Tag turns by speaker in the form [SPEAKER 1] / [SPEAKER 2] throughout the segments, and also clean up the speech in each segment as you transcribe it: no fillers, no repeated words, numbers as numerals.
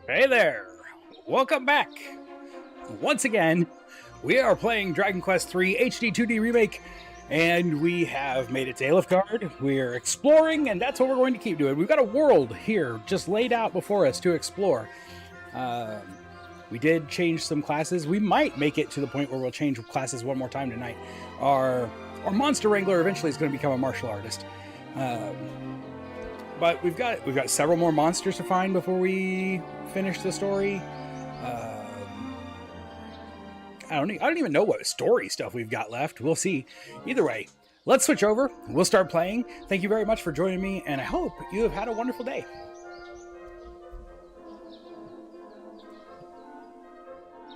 [SPEAKER 1] Hey there! Welcome back! Once again, we are playing Dragon Quest III HD-2D Remake, and we have made it to Alifgard. We're exploring, and that's what we're going to keep doing. We've got a world here just laid out before us to explore. We did change some classes. We might make it to the point where we'll change classes one more time tonight. Our monster wrangler eventually is going to become a martial artist. But we've got several more monsters to find before we finish the story. I don't even know what story stuff we've got left. We'll see. Either way, let's switch over. We'll start playing. Thank you very much for joining me, and I hope you have had a wonderful day.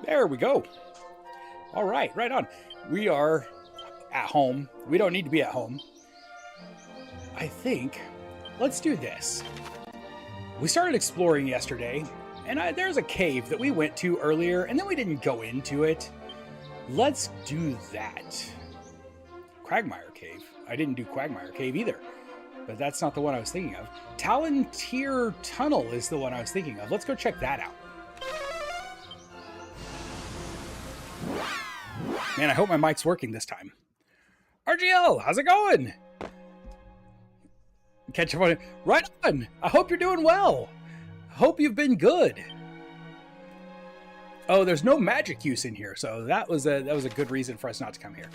[SPEAKER 1] There we go. All right, right on. We are at home. We don't need to be at home. I think, let's do this. We started exploring yesterday, and there's a cave that we went to earlier, and then we didn't go into it. Let's do that. Quagmire Cave. I didn't do Quagmire Cave either, but that's not the one I was thinking of. Talontier Tunnel is the one I was thinking of. Let's go check that out. Man, I hope my mic's working this time. RGL, how's it going? Catch up on it. Right on. I hope you're doing well. Hope you've been good. Oh, there's no magic use in here, so that was a good reason for us not to come here.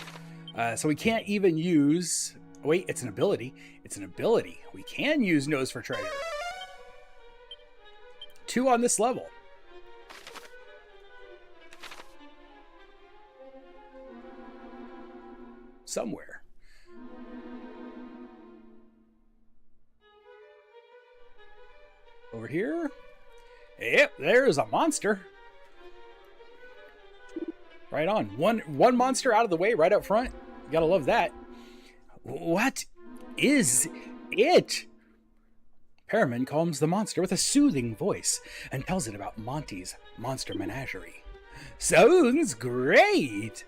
[SPEAKER 1] So we can't even use. Wait, it's an ability. It's an ability. We can use Nose for Treasure. 2 on this level. Somewhere. Over here. Yep, there's a monster. Right on. One monster out of the way right up front. You gotta love that. What is it? Perremin calms the monster with a soothing voice and tells it about Monty's monster menagerie. Sounds great!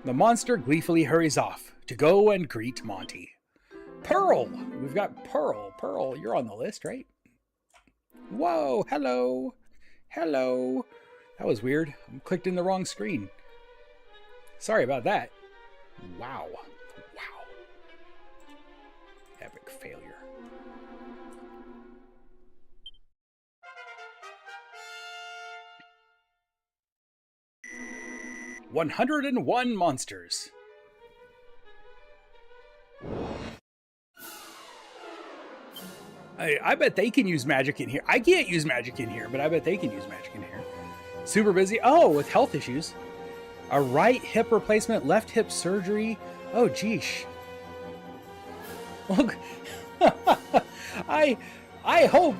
[SPEAKER 1] The monster gleefully hurries off to go and greet Monty. Pearl! We've got Pearl. Pearl, you're on the list, right? Whoa, hello. Hello. That was weird. I clicked in the wrong screen. Sorry about that. Wow. Wow. Epic failure. "101 monsters." I bet they can use magic in here. I can't use magic in here, but I bet they can use magic in here. Super busy. Oh, with health issues. A right hip replacement, left hip surgery. Oh, geesh. Look, I hope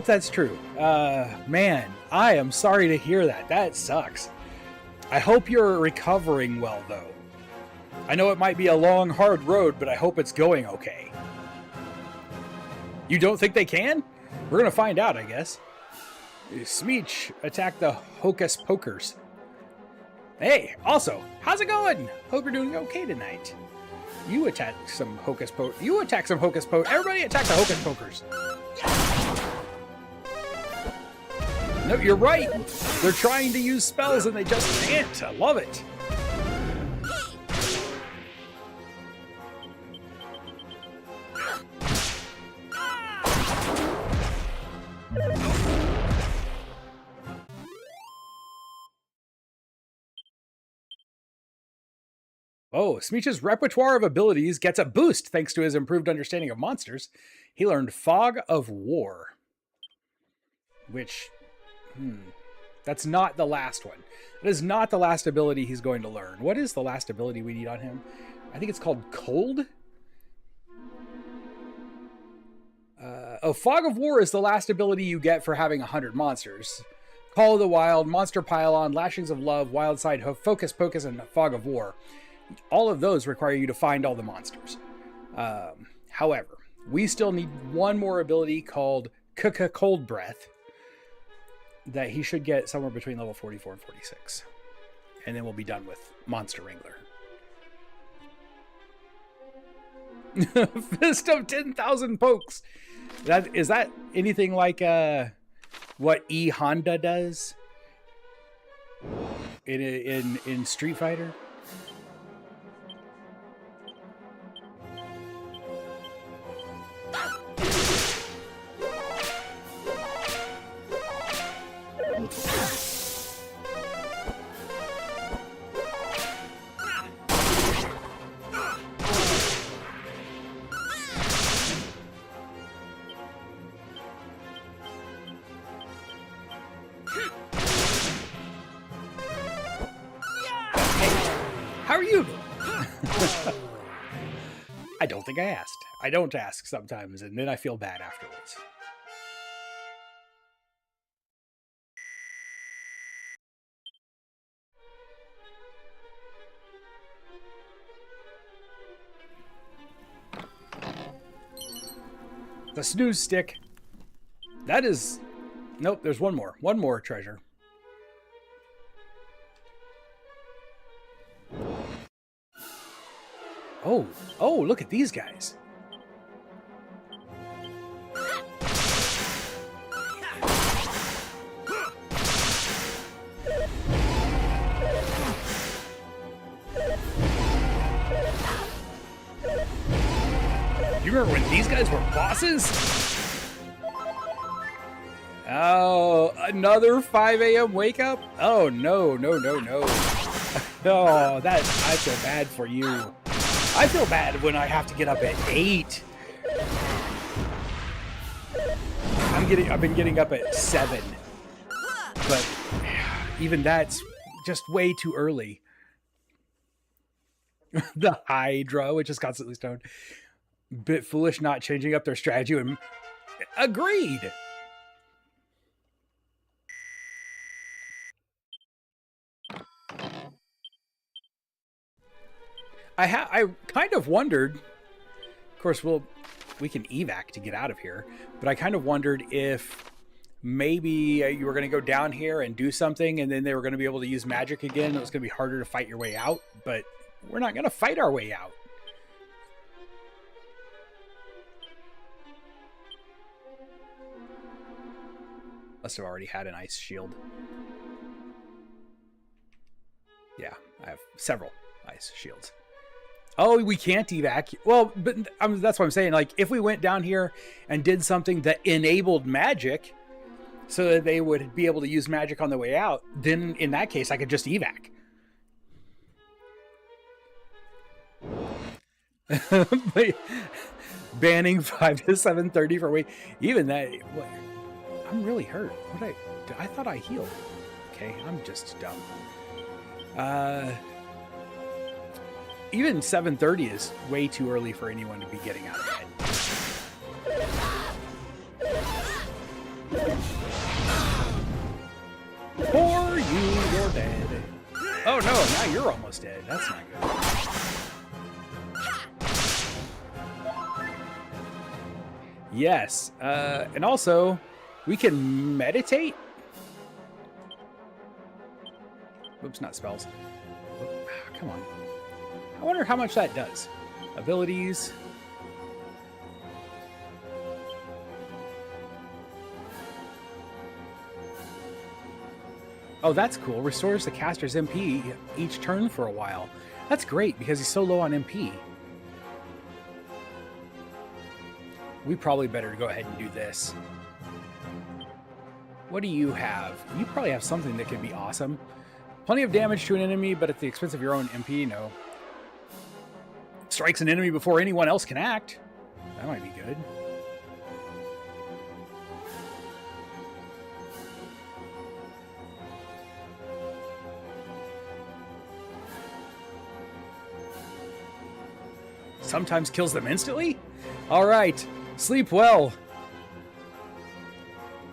[SPEAKER 1] that's true. Man, I am sorry to hear that. That sucks. I hope you're recovering well, though. I know it might be a long, hard road, but I hope it's going okay. You don't think they can? We're going to find out, I guess. Smeech attacked the Hocus Pokers. Hey, also, how's it going? Hope you're doing okay tonight. You attack some Hocus Pokers. You attack some Hocus Pokers. Everybody attack the Hocus Pokers. No, you're right. They're trying to use spells and they just can't. I love it. Oh, Smeech's repertoire of abilities gets a boost thanks to his improved understanding of monsters. He learned Fog of War. Which, that's not the last one. That is not the last ability he's going to learn. What is the last ability we need on him? I think it's called Cold. Fog of War is the last ability you get for having 100 monsters. Call of the Wild, Monster Pylon, Lashings of Love, Wildside, Focus Pocus, and Fog of War. All of those require you to find all the monsters. However, we still need one more ability called Cold Breath that he should get somewhere between level 44 and 46. And then we'll be done with Monster Wrangler. Fist of 10,000 pokes. Is that anything like what E Honda does in Street Fighter? How are you? I don't think I asked. I don't ask sometimes, and then I feel bad afterwards. The snooze stick. That is... Nope, there's one more. One more treasure. Oh, look at these guys. You remember when these guys were bosses? Oh, another 5 a.m. wake up? Oh, no. Oh, I feel bad for you. I feel bad when I have to get up at 8. I've been getting up at 7. But even that's just way too early. The Hydra, which is constantly stoned. Bit foolish not changing up their strategy. And agreed. I kind of wondered, of course, we can evac to get out of here, but I kind of wondered if maybe you were going to go down here and do something, and then they were going to be able to use magic again. It was going to be harder to fight your way out, but we're not going to fight our way out. Must have already had an ice shield. Yeah, I have several ice shields. Oh, we can't evac. Well, but that's what I'm saying. Like, if we went down here and did something that enabled magic so that they would be able to use magic on the way out, then in that case, I could just evac. Banning 5 to 7:30 for wait. Even that, what, I'm really hurt. I thought I healed. Okay, I'm just dumb. Even 7:30 is way too early for anyone to be getting out of bed. For you, you're dead. Oh no, now you're almost dead. That's not good. Yes, and also, we can meditate. Oops, not spells. Oh, come on. I wonder how much that does. Abilities. Oh, that's cool. Restores the caster's MP each turn for a while. That's great because he's so low on MP. We probably better go ahead and do this. What do you have? You probably have something that could be awesome. Plenty of damage to an enemy, but at the expense of your own MP, no. Strikes an enemy before anyone else can act. That might be good. Sometimes kills them instantly? All right. Sleep well.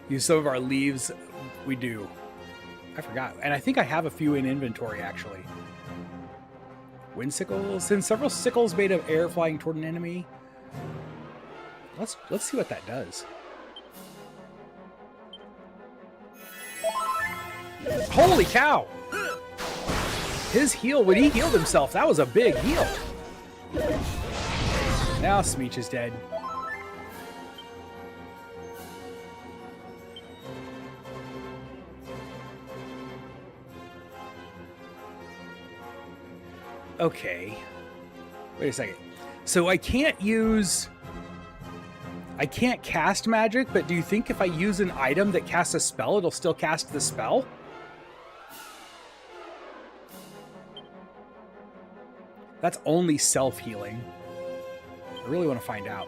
[SPEAKER 1] Use some of our leaves. We do. I forgot. And I think I have a few in inventory, actually. Wind sickles. Send several sickles made of air flying toward an enemy. Let's see what that does. Holy cow! His heal, when he healed himself, that was a big heal. Now Smeech is dead. Okay. Wait a second. So I can't cast magic, but do you think if I use an item that casts a spell, it'll still cast the spell? That's only self-healing. I really want to find out.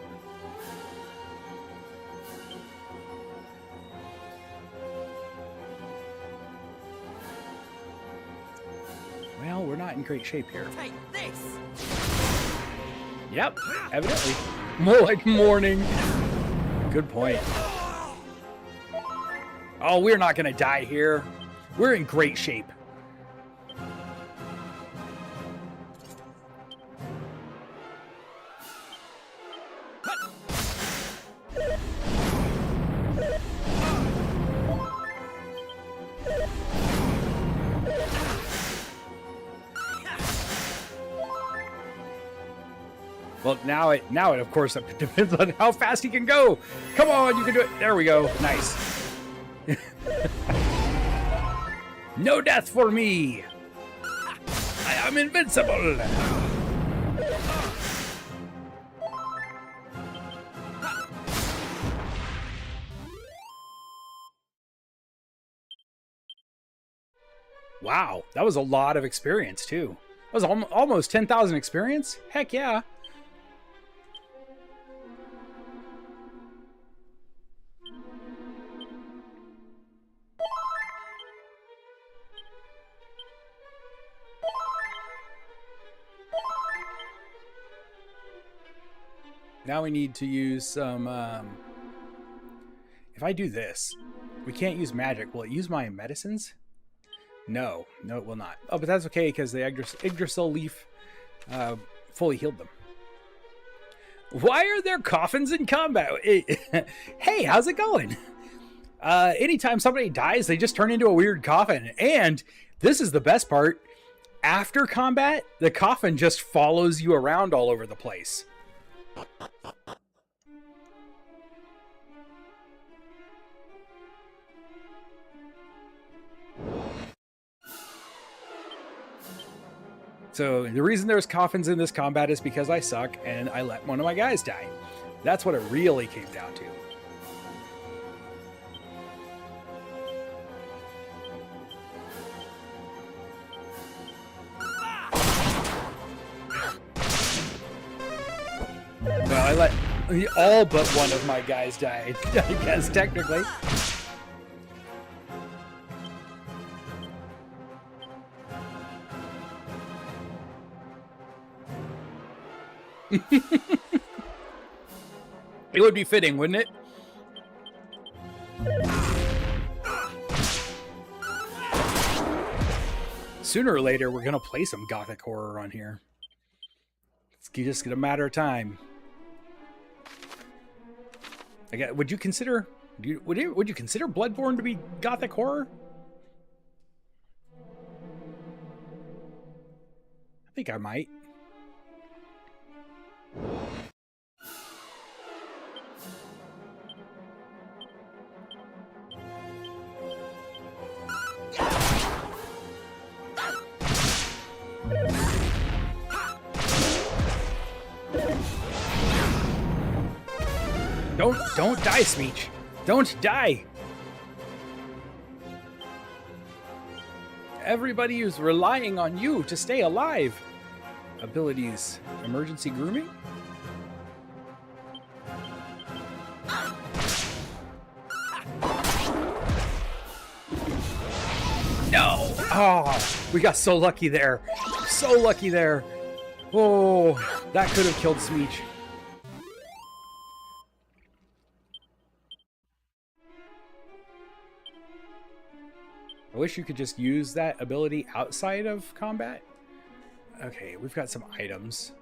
[SPEAKER 1] Well, we're not in great shape here.
[SPEAKER 2] Take this.
[SPEAKER 1] Yep, evidently. More like morning. Good point. Oh, we're not going to die here. We're in great shape. Well, now it of course depends on how fast he can go. Come on, you can do it. There we go. Nice. No death for me. I am invincible. Wow, that was a lot of experience too. That was almost 10,000 experience. Heck yeah. Now we need to use some, if I do this, we can't use magic. Will it use my medicines? No, it will not. Oh, but that's okay because the Yggdrasil leaf fully healed them. Why are there coffins in combat? Hey, how's it going? Anytime somebody dies, they just turn into a weird coffin. And this is the best part. After combat, the coffin just follows you around all over the place. So the reason there's coffins in this combat is because I suck and I let one of my guys die. That's what it really came down to. Well, I let all but one of my guys die, I guess, technically. It would be fitting, wouldn't it? Sooner or later, we're gonna play some gothic horror on here. It's just a matter of time. Would you consider Bloodborne to be gothic horror? I think I might. Don't die, Smeech. Don't die. Everybody is relying on you to stay alive. Abilities, emergency grooming? No. Oh, we got so lucky there. So lucky there. Oh, that could have killed Smeech. I wish you could just use that ability outside of combat. Okay, we've got some items.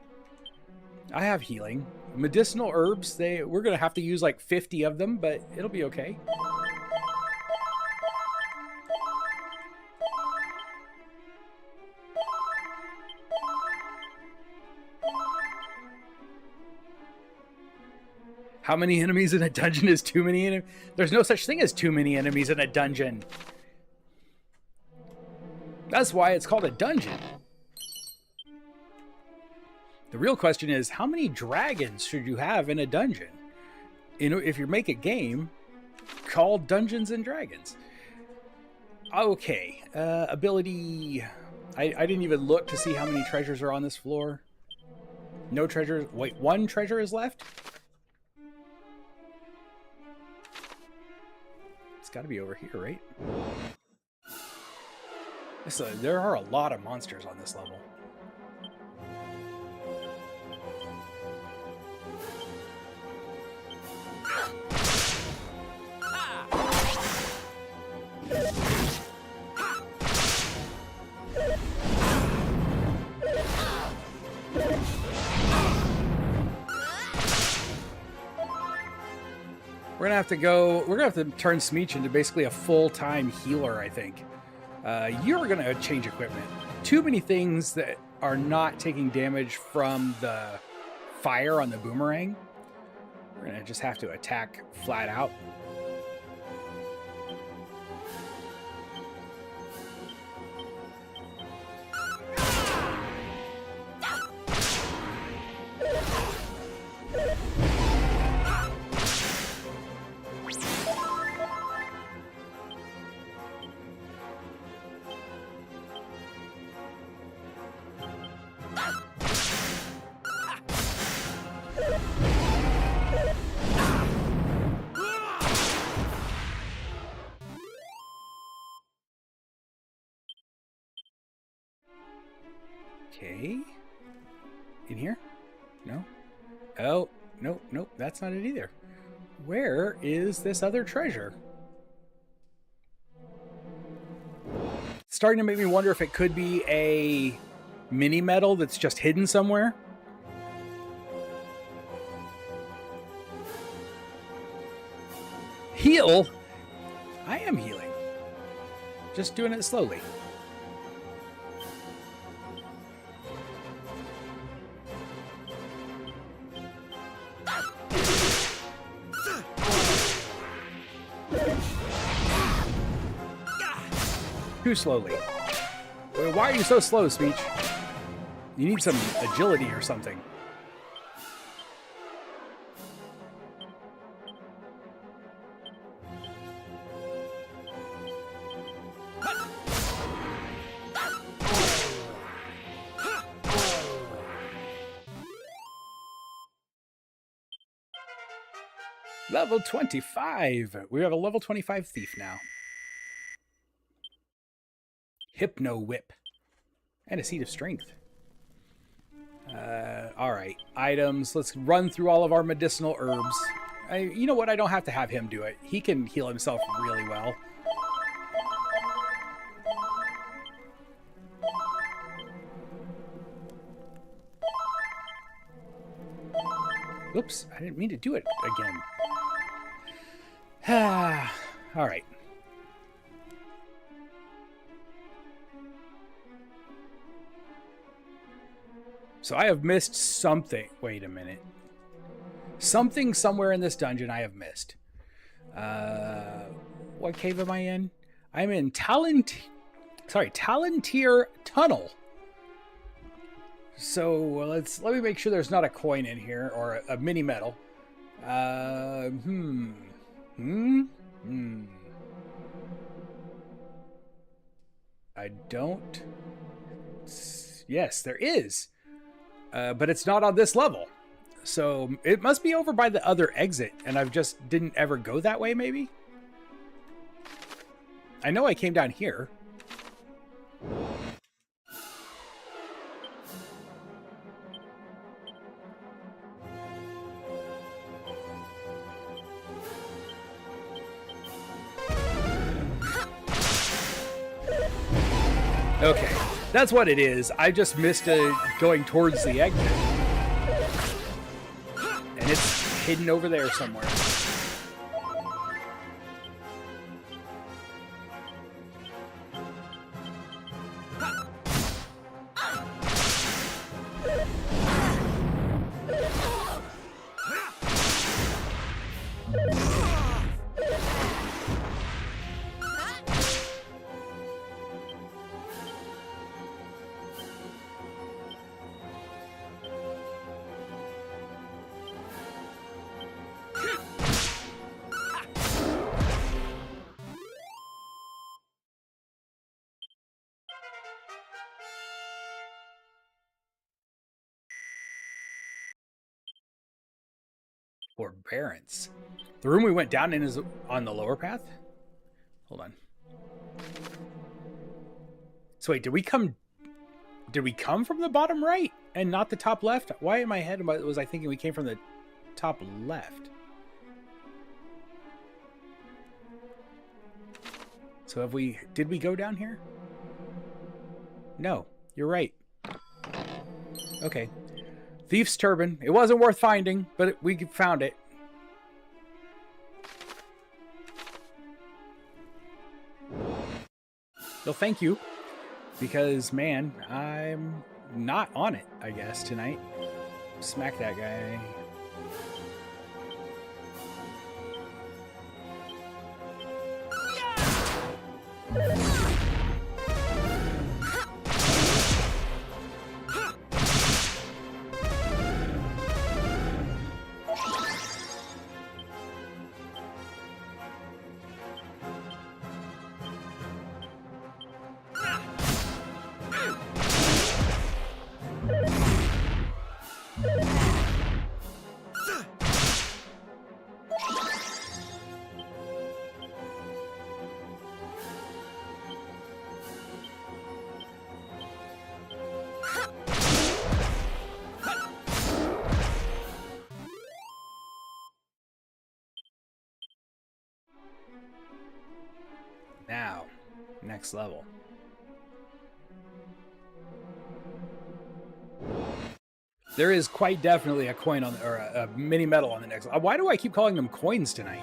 [SPEAKER 1] I have healing. Medicinal herbs, we're going to have to use like 50 of them, but it'll be okay. How many enemies in a dungeon is too many enemies? There's no such thing as too many enemies in a dungeon. That's why it's called a dungeon. The real question is, how many dragons should you have in a dungeon? You know, if you make a game called Dungeons and Dragons. Okay, ability... I didn't even look to see how many treasures are on this floor. No treasures. Wait, one treasure is left? It's got to be over here, right? There are a lot of monsters on this level. We're gonna have to turn Smeech into basically a full-time healer, I think. You're gonna change equipment. Too many things that are not taking damage from the fire on the boomerang. We're gonna just have to attack flat out. Okay. In here? No? Oh, nope, that's not it either. Where is this other treasure? It's starting to make me wonder if it could be a mini medal that's just hidden somewhere. Heal? I am healing. Just doing it slowly. Too slowly. Why are you so slow, Smeech? You need some agility or something. Level 25. We have a level 25 thief now. Hypno Whip. And a Seed of Strength. Alright. Items. Let's run through all of our medicinal herbs. You know what? I don't have to have him do it. He can heal himself really well. Oops. I didn't mean to do it again. Alright. So I have missed something. Wait a minute. Something somewhere in this dungeon I have missed. What cave am I in? I'm in Talontier Tunnel. So let me make sure there's not a coin in here or a mini medal. I don't. Yes, there is. But it's not on this level. So it must be over by the other exit, and I've just didn't ever go that way, maybe? I know I came down here. Okay. That's what it is. I just missed going towards the exit. And it's hidden over there somewhere. Forbearance. The room we went down in is on the lower path? Hold on. So wait, did we come from the bottom right and not the top left? Why in my head was I thinking we came from the top left? So did we go down here? No, you're right. Okay. Thief's turban. It wasn't worth finding, but we found it. Well, thank you. Because, man, I'm not on it, I guess, tonight. Smack that guy. Now, next level. There is quite definitely a coin on, or a mini medal on the next level. Why do I keep calling them coins tonight?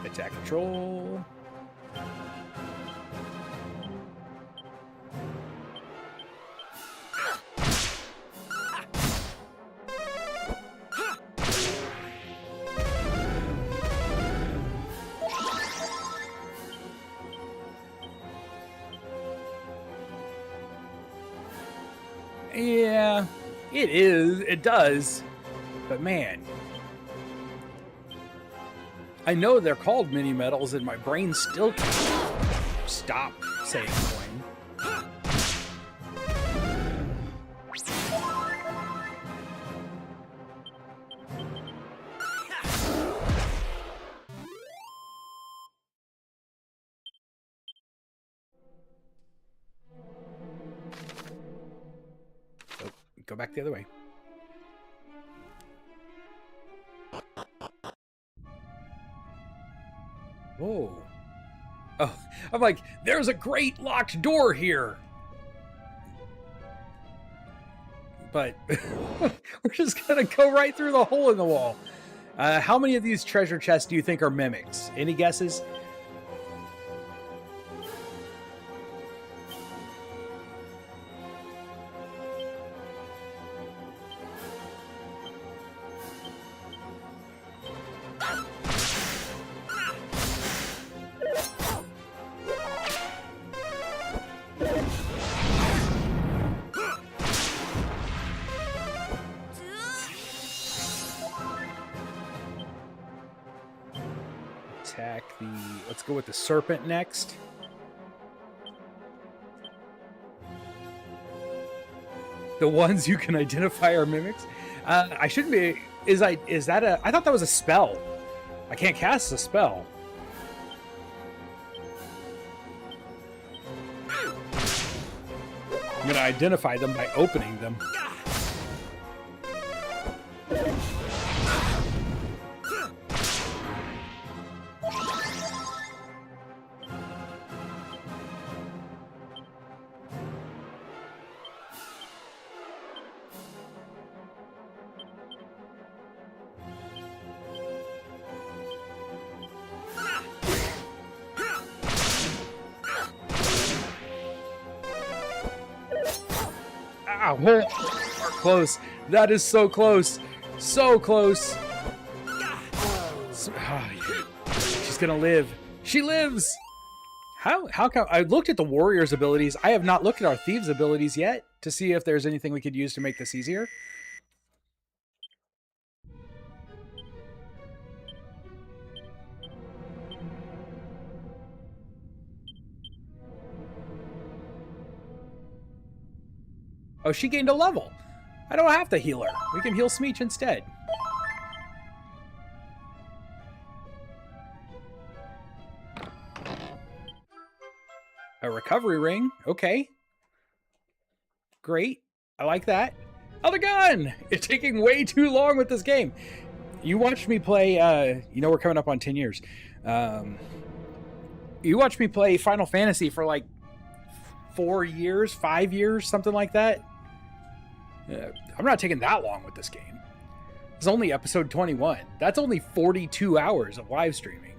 [SPEAKER 1] Attack control. Yeah, it is. It does. But man, I know they're called mini medals, and my brain still can't stop saying coin. Oh, go back the other way. Whoa. Oh, I'm like, there's a great locked door here. But we're just going to go right through the hole in the wall. How many of these treasure chests do you think are mimics? Any guesses? Attack the... Let's go with the serpent next. The ones you can identify are mimics. I shouldn't be... Is that a... I thought that was a spell. I can't cast a spell. I'm going to identify them by opening them. Ow, we're close. That is so close. So close. She's gonna live. She lives. How come I looked at the warrior's abilities? I have not looked at our thieves' abilities yet to see if there's anything we could use to make this easier. Oh, she gained a level. I don't have to heal her. We can heal Smeech instead. A recovery ring. Okay. Great. I like that. Oh, the gun! It's taking way too long with this game. You watched me play, you know we're coming up on 10 years. You watched me play Final Fantasy for like 4 years, 5 years, something like that. I'm not taking that long with this game. It's only episode 21. That's only 42 hours of live streaming.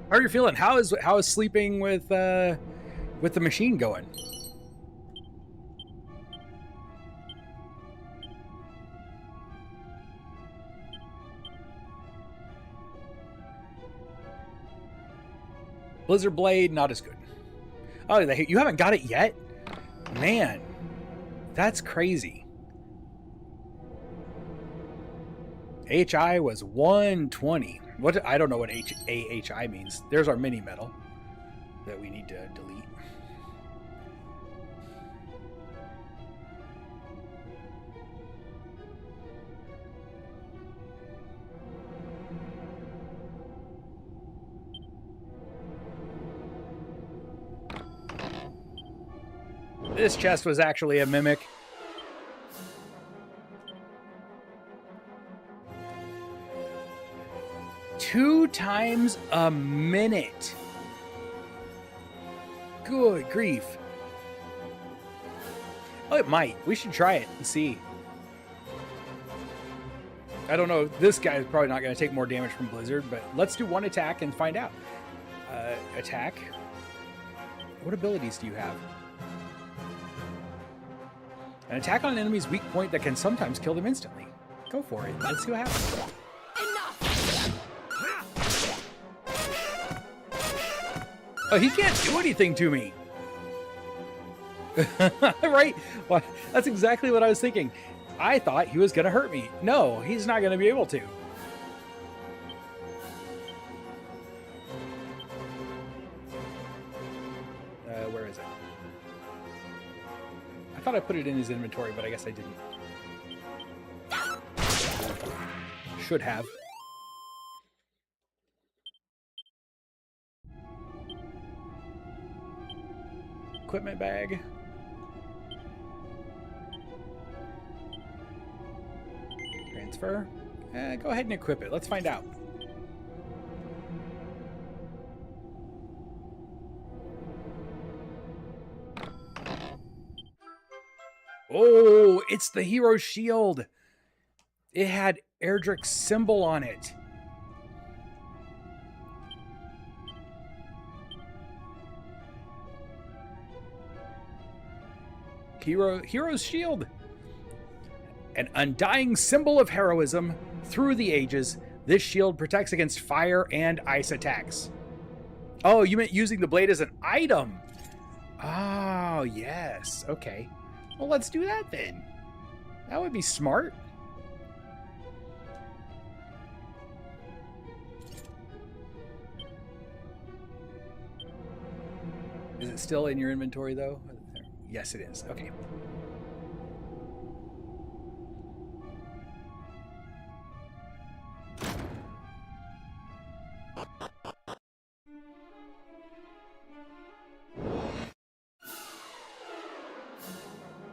[SPEAKER 1] How are you feeling? How is sleeping with the machine going? Blizzard Blade, not as good. Oh, you haven't got it yet? Man, that's crazy. HI was 120. What? I don't know what AHI means. There's our mini medal that we need to delete. This chest was actually a mimic. Two times a minute. Good grief. Oh, it might. We should try it and see. I don't know. This guy is probably not going to take more damage from Blizzard, but let's do one attack and find out. Attack. What abilities do you have? An attack on an enemy's weak point that can sometimes kill them instantly. Go for it. Let's see what happens. Oh, he can't do anything to me. Right? Well, that's exactly what I was thinking. I thought he was going to hurt me. No, he's not going to be able to. Where is it? I thought I put it in his inventory, but I guess I didn't. Should have. Equipment bag. Transfer. Go ahead and equip it. Let's find out. Oh, it's the hero shield. It had Erdrick's symbol on it. Hero's shield. An undying symbol of heroism through the ages. This shield protects against fire and ice attacks. Oh, you meant using the blade as an item. Oh, yes. Okay. Well, let's do that then. That would be smart. Is it still in your inventory, though? Yes, it is. Okay.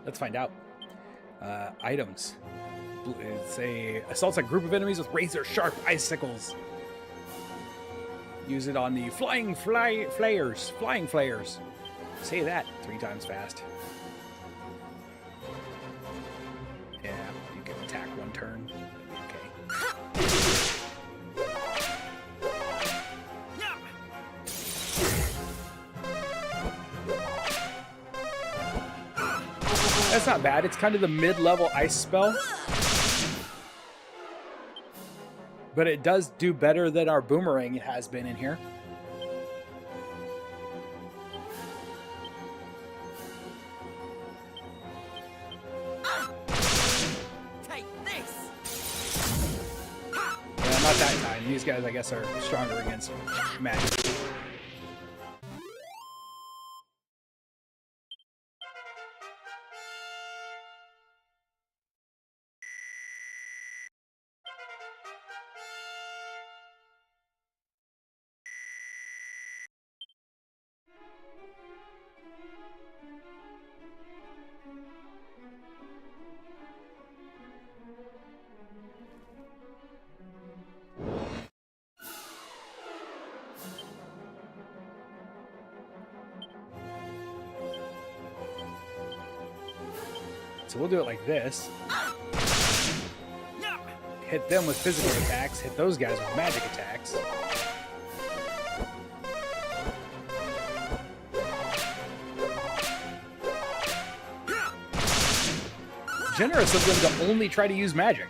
[SPEAKER 1] Let's find out. Items. Assaults a group of enemies with razor-sharp icicles. Use it on the flying flayers. Say that 3 times fast. Yeah, you can attack 1 turn. Okay. That's not bad. It's kind of the mid-level ice spell. But it does do better than our boomerang it has been in here. Not that time. These guys, I guess, are stronger against magic. So we'll do it like this. Hit them with physical attacks, hit those guys with magic attacks. Generous of them to only try to use magic.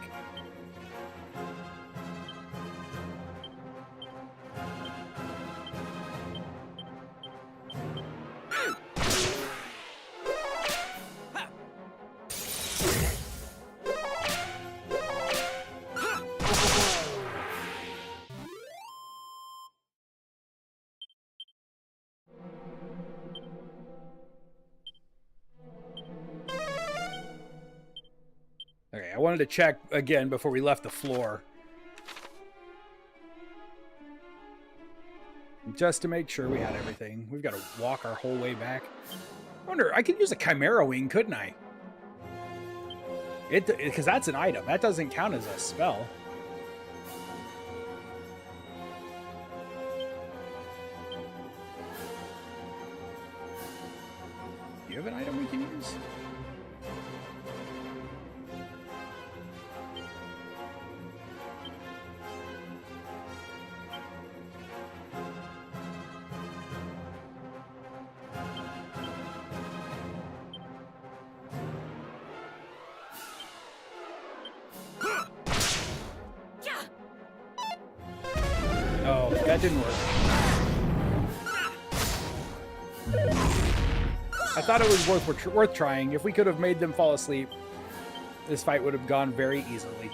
[SPEAKER 1] Okay, I wanted to check again before we left the floor. Just to make sure we had everything. We've got to walk our whole way back. I wonder, I could use a Chimera Wing, couldn't I? Because that's an item. That doesn't count as a spell. Do you have an item we can use? Oh, that didn't work. I thought it was worth trying. If we could have made them fall asleep, this fight would have gone very easily.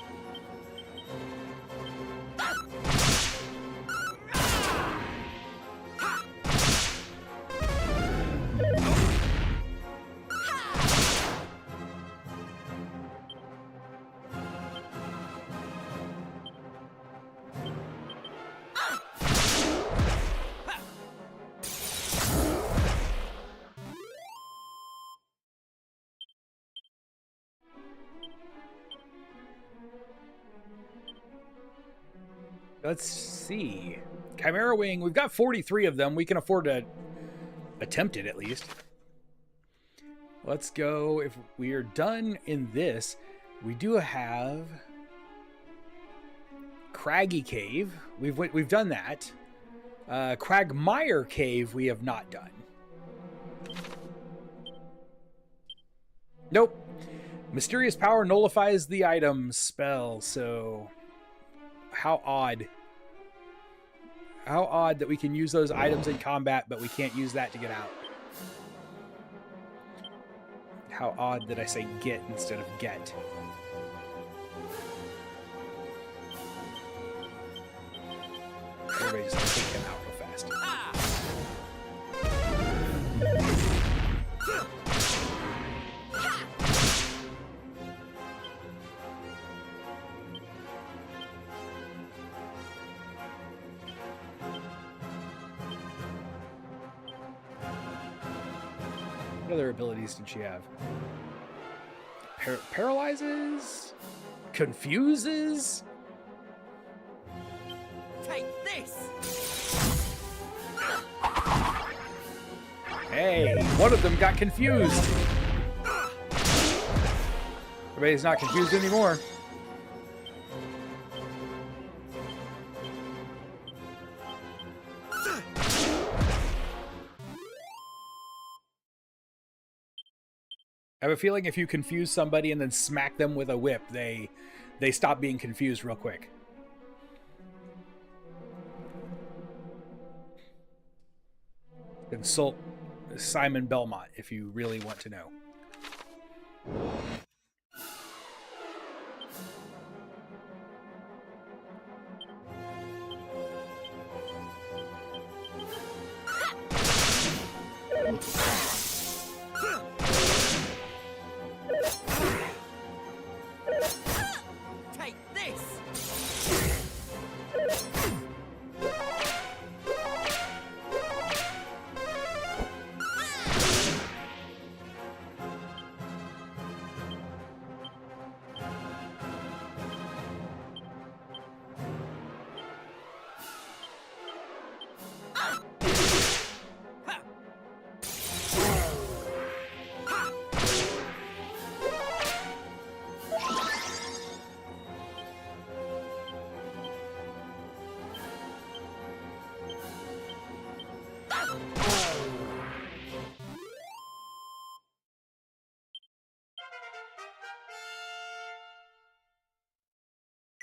[SPEAKER 1] Let's see. Chimera Wing, we've got 43 of them. We can afford to attempt it at least. Let's go. If we are done in this, we do have Craggy Cave. We've done that. Cragmire Cave we have not done. Nope. Mysterious power nullifies the item spell, so how odd. How odd that we can use those items in combat, but we can't use that to get out. How odd that I say get instead of get. Everybody just take him out real fast. What other abilities did she have? Paralyzes? Confuses?
[SPEAKER 2] Take this!
[SPEAKER 1] Hey, one of them got confused. Everybody's not confused anymore. I have a feeling if you confuse somebody and then smack them with a whip, they stop being confused real quick. Consult Simon Belmont if you really want to know.
[SPEAKER 2] Take this.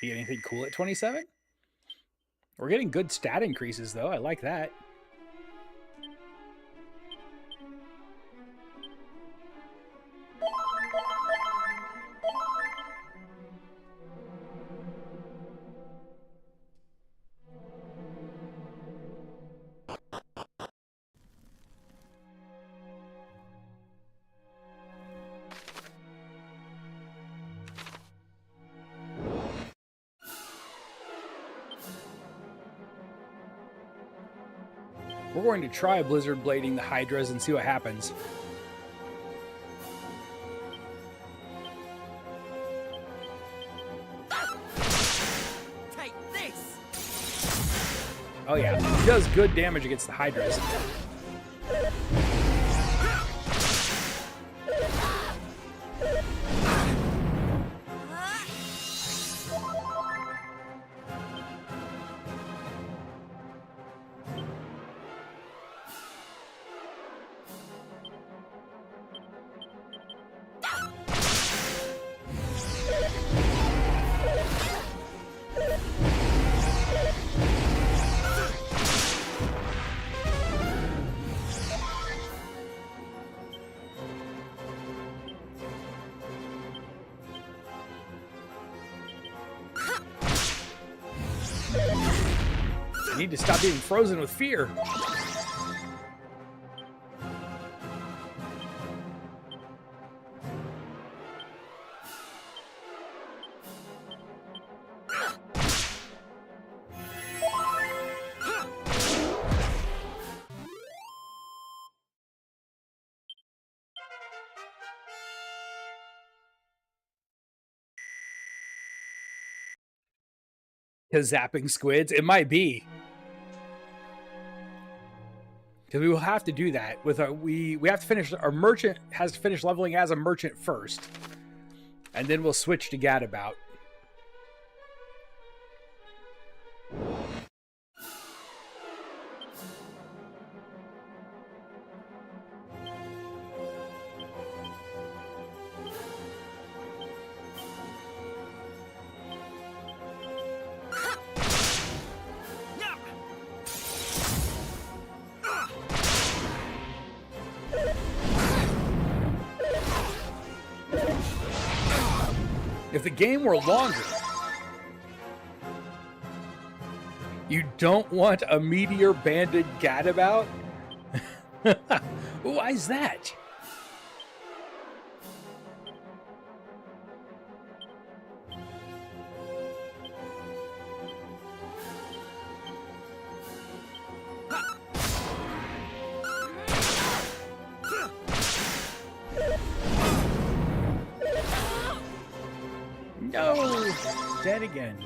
[SPEAKER 1] Be anything cool at 27? We're getting good stat increases, though. I like that. We're going to try Blizzard Blading the Hydras and see what happens.
[SPEAKER 2] Take this.
[SPEAKER 1] Oh yeah, he does good damage against the Hydras. I need to stop being frozen with fear. Because zapping squids, it might be. Because we will have to do that with our we have to finish our merchant has to finish leveling as a merchant first, and then we'll switch to Gadabout. If the game were longer, you don't want a meteor-banded Gadabout? Why is that? No! Dead again.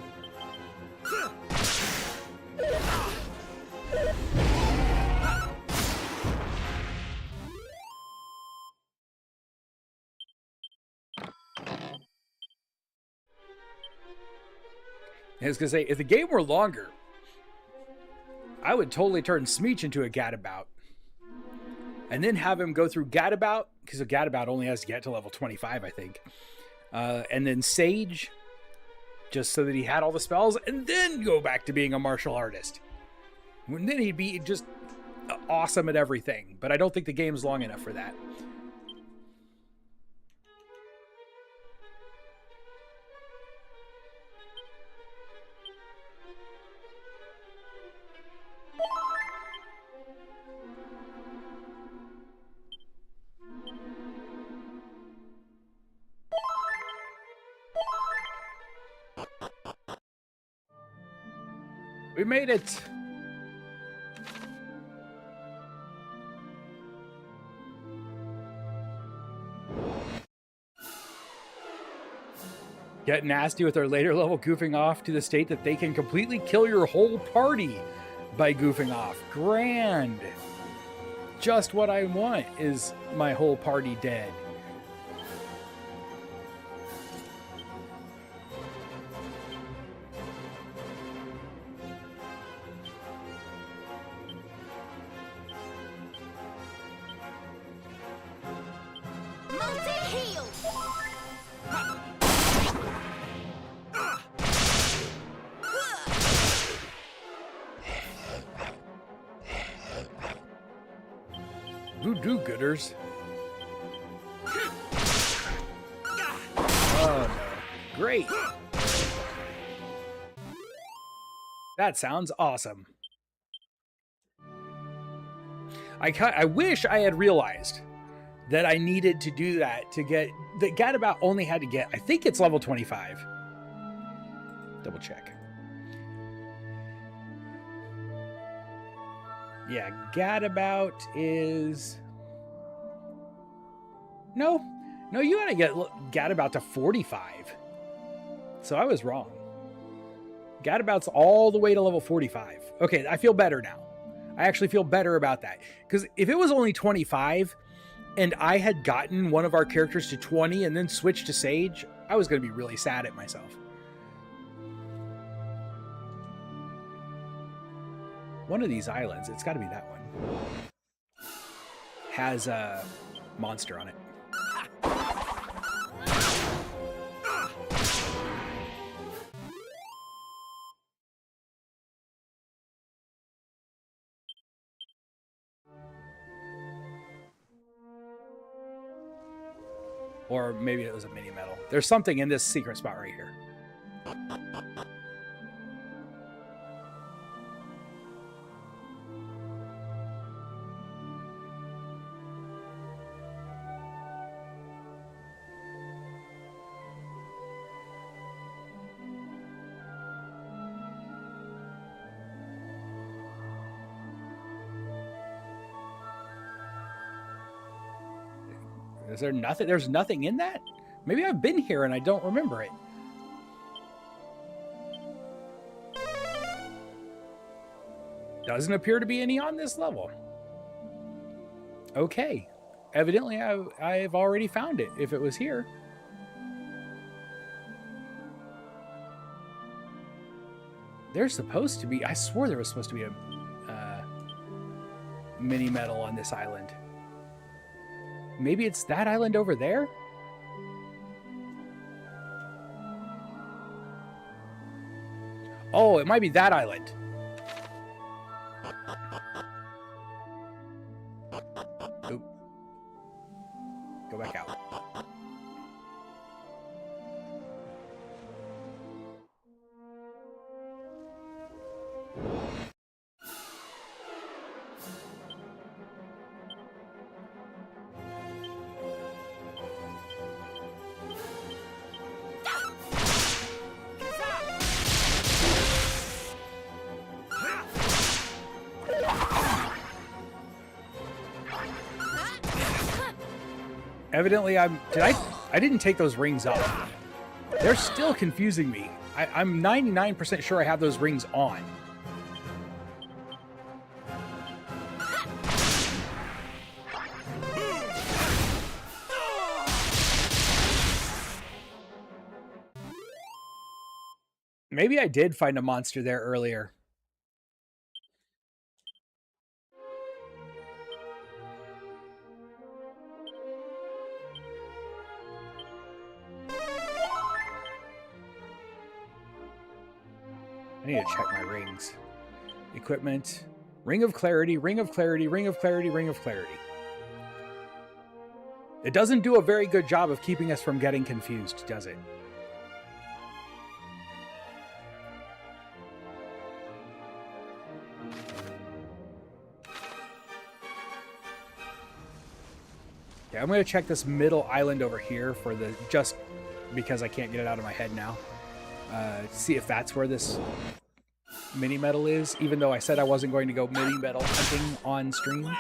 [SPEAKER 1] I was going to say, if the game were longer, I would totally turn Smeech into a Gadabout. And then have him go through Gadabout, because a Gadabout only has to get to level 25, I think. And then Sage, just so that he had all the spells, and then go back to being a martial artist. And then he'd be just awesome at everything, but I don't think the game's long enough for that. We made it! Get nasty with our later level goofing off to the state that they can completely kill your whole party by goofing off. Grand! Just what I want is my whole party dead.
[SPEAKER 3] Multi-heal!
[SPEAKER 1] Voodoo gooders. Oh no. Great. That sounds awesome. I wish I had realized that I needed to do that to get... That Gadabout only had to get... I think it's level 25. Double check. Yeah, Gadabout is... No, you gotta get Gadabout to 45. So I was wrong. Gadabout's all the way to level 45. Okay, I feel better now. I actually feel better about that. Because if it was only 25 and I had gotten one of our characters to 20 and then switched to Sage, I was going to be really sad at myself. One of these islands, it's got to be that one, has a monster on it. Or maybe it was a mini medal. There's something in this secret spot right here. Is there nothing? There's nothing in that? Maybe I've been here and I don't remember it. Doesn't appear to be any on this level. Okay. Evidently, I've already found it if it was here. There's supposed to be... I swore there was supposed to be a mini medal on this island. Maybe it's that island over there? Oh, it might be that island. Oop. Go back out. Evidently, I didn't take those rings off. They're still confusing me. I'm 99% sure I have those rings on. Maybe I did find a monster there earlier. I need to check my rings. Equipment. Ring of Clarity, Ring of Clarity, Ring of Clarity, Ring of Clarity. It doesn't do a very good job of keeping us from getting confused, does it? Okay, I'm going to check this middle island over here for the, just because I can't get it out of my head now. See if that's where this mini medal is, even though I said I wasn't going to go mini medal hunting on stream.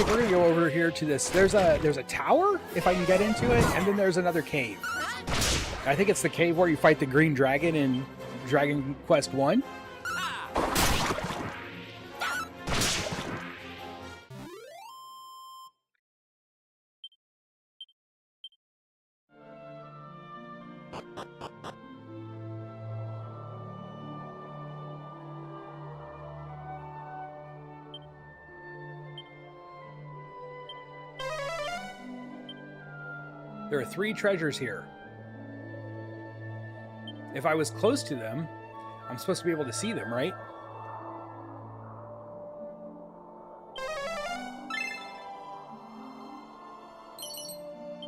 [SPEAKER 1] We're gonna go over here to this. There's a tower, if I can get into it, and then there's another cave. I think it's the cave where you fight the green dragon in Dragon Quest 1. There are 3 treasures here. If I was close to them, I'm supposed to be able to see them, right?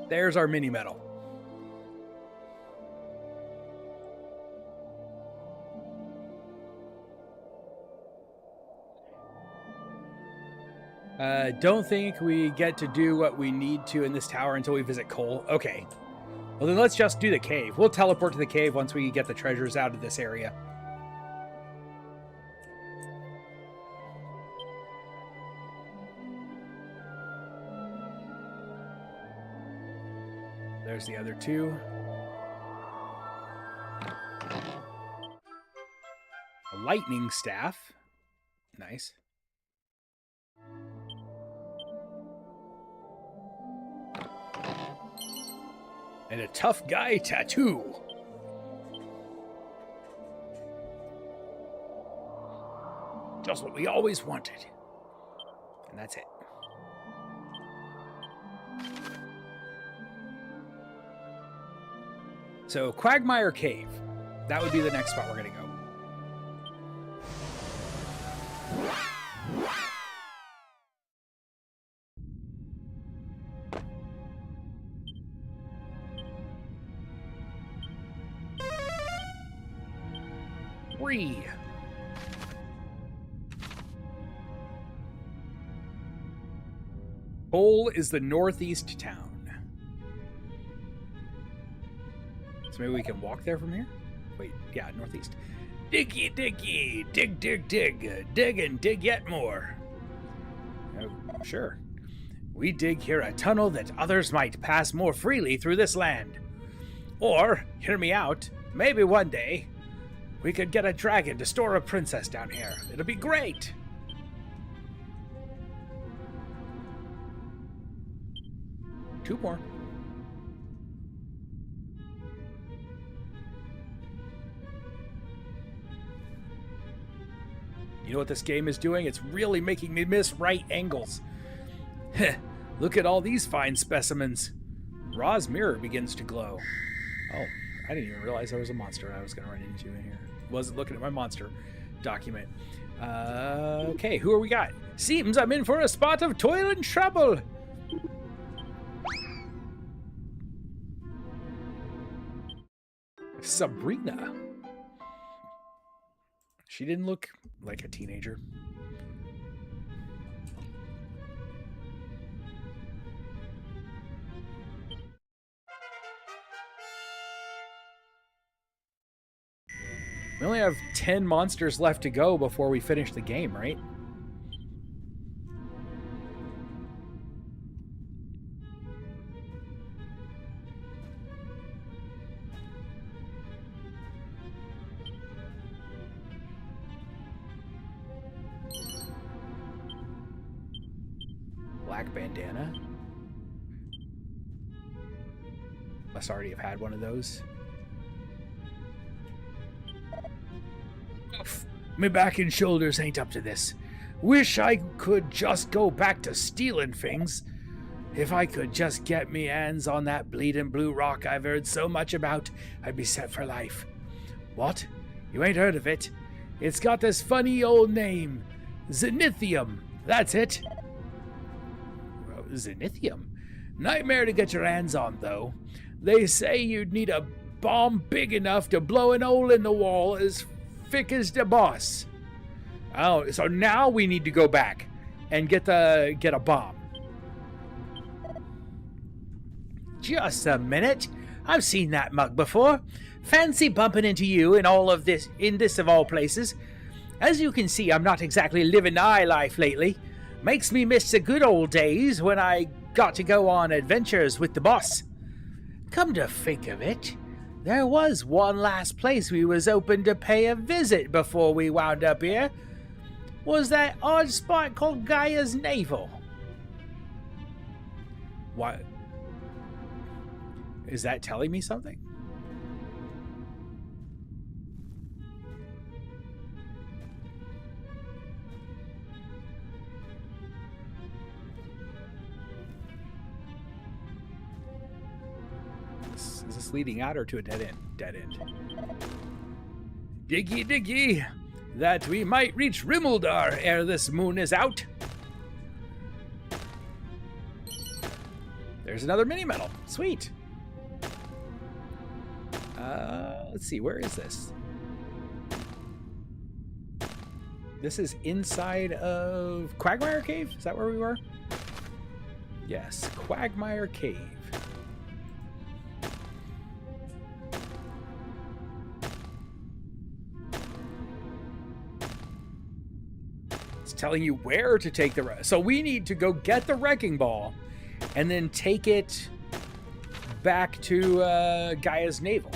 [SPEAKER 1] There's our mini medal. Don't think we get to do what we need to in this tower until we visit Cole. Okay. Well, then let's just do the cave. We'll teleport to the cave once we get the treasures out of this area. There's the other 2. A lightning staff. Nice. And a tough guy tattoo. Just what we always wanted. And that's it. So, Quagmire Cave. That would be the next spot we're going to go. Cole is the northeast town. So maybe we can walk there from here? Wait, yeah, northeast. Diggy, diggy, dig, dig, dig, dig and dig yet more. Oh, sure. We dig here a tunnel that others might pass more freely through this land. Or, hear me out, maybe one day we could get a dragon to store a princess down here. It'll be great! Two more. You know what this game is doing? It's really making me miss right angles. Heh, look at all these fine specimens. Ra's mirror begins to glow. Oh, I didn't even realize there was a monster I was going to run into in here. Wasn't looking at my monster document. Okay, who are we got? Seems I'm in for a spot of toil and trouble. Sabrina. She didn't look like a teenager. We only have 10 monsters left to go before we finish the game, right? bandana. Must already have had one of those. Oof. My back and shoulders ain't up to this. Wish I could just go back to stealing things. If I could just get me hands on that bleeding blue rock I've heard so much about, I'd be set for life. What? You ain't heard of it? It's got this funny old name. Zenithium. That's it. Zenithium? Nightmare to get your hands on, though. They say you'd need a bomb big enough to blow an hole in the wall as thick as the boss. Oh, so now we need to go back and get a bomb. Just a minute. I've seen that mug before. Fancy bumping into you in this of all places. As you can see, I'm not exactly living high life lately. Makes me miss the good old days when I got to go on adventures with the boss. Come to think of it, there was one last place we was open to pay a visit before we wound up here. Was that odd spot called Gaia's Navel. What? Is that telling me something? Is this leading out or to a dead end? Dead end. Diggy diggy, that we might reach Rimuldar ere this moon is out. There's another mini medal. Sweet. Let's see, where is this? This is inside of Quagmire Cave? Is that where we were? Yes, Quagmire Cave. It's telling you where to take the... So we need to go get the Wrecking Ball and then take it back to Gaia's Navel.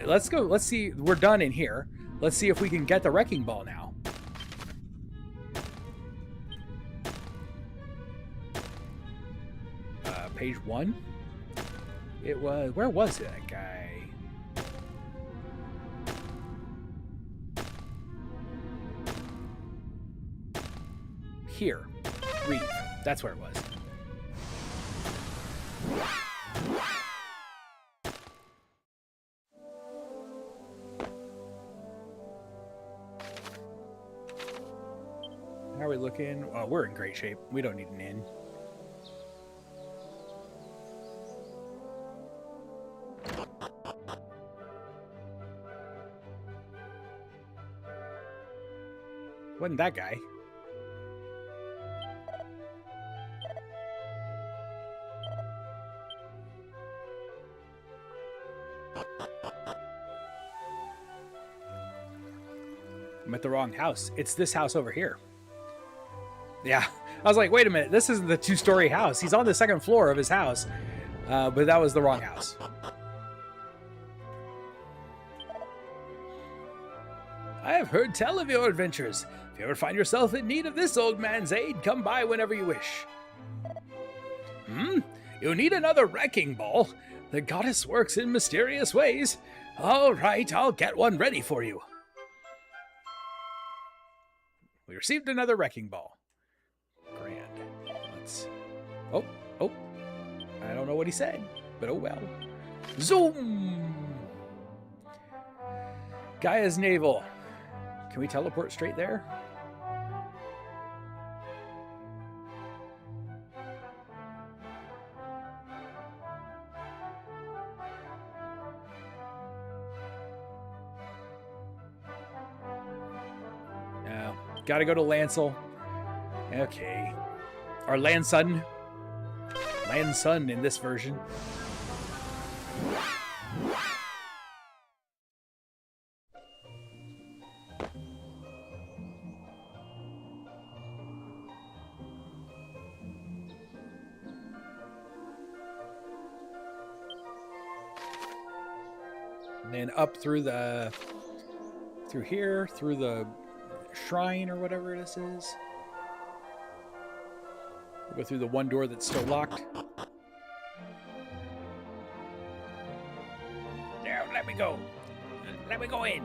[SPEAKER 1] Let's go. Let's see. We're done in here. Let's see if we can get the Wrecking Ball now. Page 1. It was... Where was that guy? Here. Read. That's where it was. How are we looking? Oh, we're in great shape. We don't need an inn. Wasn't that guy? I'm at the wrong house. It's this house over here. Yeah, I was like, wait a minute, this isn't the two-story house. He's on the second floor of his house, but that was the wrong house. I have heard tell of your adventures. If you ever find yourself in need of this old man's aid, come by whenever you wish. You need another Wrecking Ball? The goddess works in mysterious ways. All right, I'll get one ready for you. We received another Wrecking Ball. Grand. Let's... Oh. I don't know what he said, but oh well. Zoom! Gaia's Navel. Can we teleport straight there? No. Gotta go to Lancel. Okay. Or Lansun. Lansun in this version. And then up through the... through here, through the shrine or whatever this is. Go through the one door that's still locked. There, let me go. Let me go in.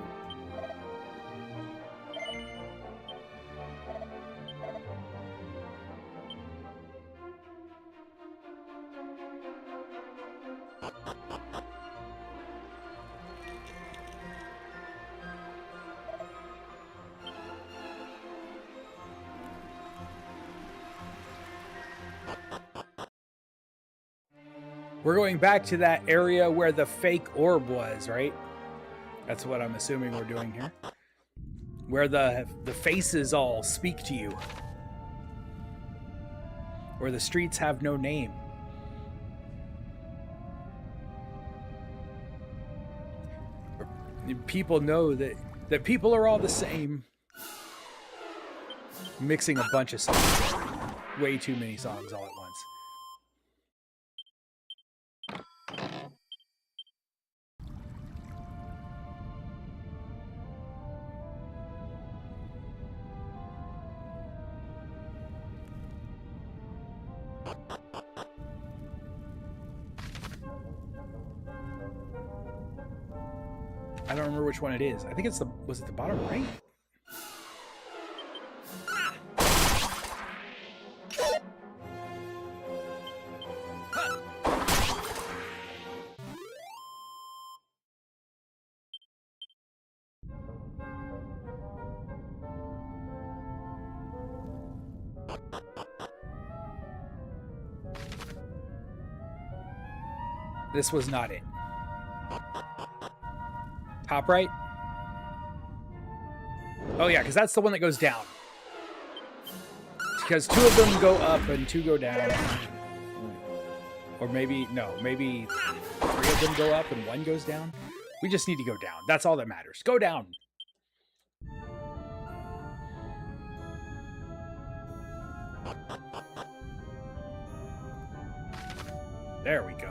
[SPEAKER 1] We're going back to that area where the fake orb was, right? That's what I'm assuming we're doing here. Where the faces all speak to you. Where the streets have no name. People know that people are all the same. Mixing a bunch of songs. Way too many songs all at once. I don't remember which one it is. I think it's the... Was it the bottom right? This was not it. Top right? Oh yeah, because that's the one that goes down. Because two of them go up and two go down. Or maybe, no, maybe three of them go up and one goes down. We just need to go down. That's all that matters. Go down. There we go.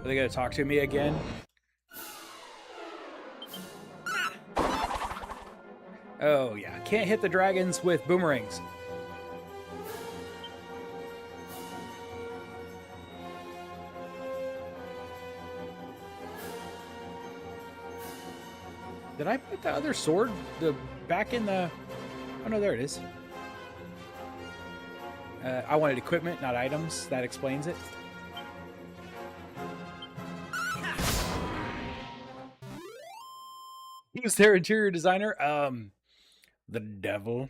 [SPEAKER 1] Are they gonna talk to me again? Oh yeah, can't hit the dragons with boomerangs. Did I put the other sword back in the... Oh no, there it is. I wanted equipment, not items. That explains it. Who's their interior designer? The devil.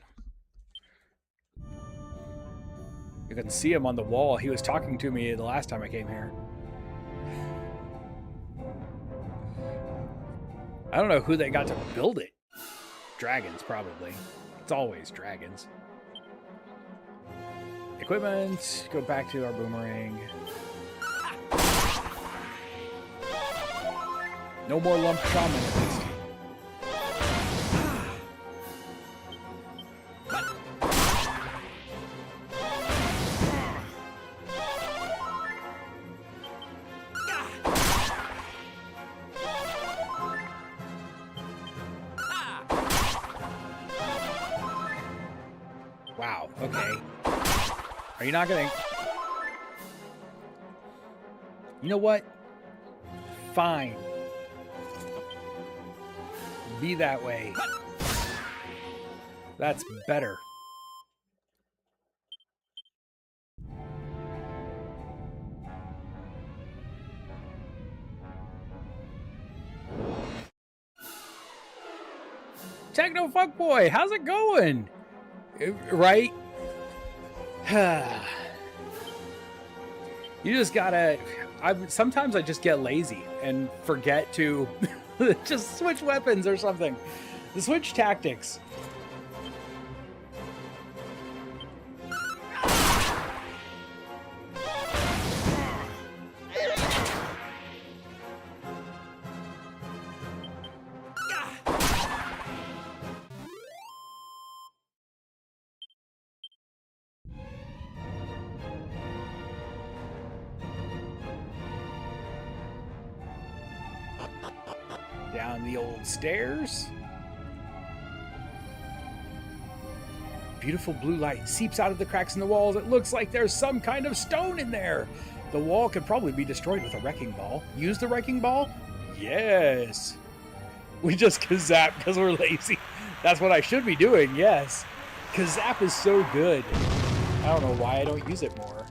[SPEAKER 1] You can see him on the wall. He was talking to me the last time I came here. I don't know who they got to build it. Dragons, probably. It's always dragons. Equipment. Go back to our boomerang. No more lump shaman, at least. Wow, okay. Are you not gonna... You know what? Fine. Be that way. That's better. Techno Fuckboy, how's it going? Right? You just gotta... sometimes I just get lazy and forget to just switch weapons or something. Switch tactics. Down the old stairs. Beautiful blue light seeps out of the cracks in the walls. It looks like there's some kind of stone in there. The wall could probably be destroyed with a wrecking ball. Use the wrecking ball? Yes. We just kazap because we're lazy. That's what I should be doing, yes. Kazap is so good. I don't know why I don't use it more.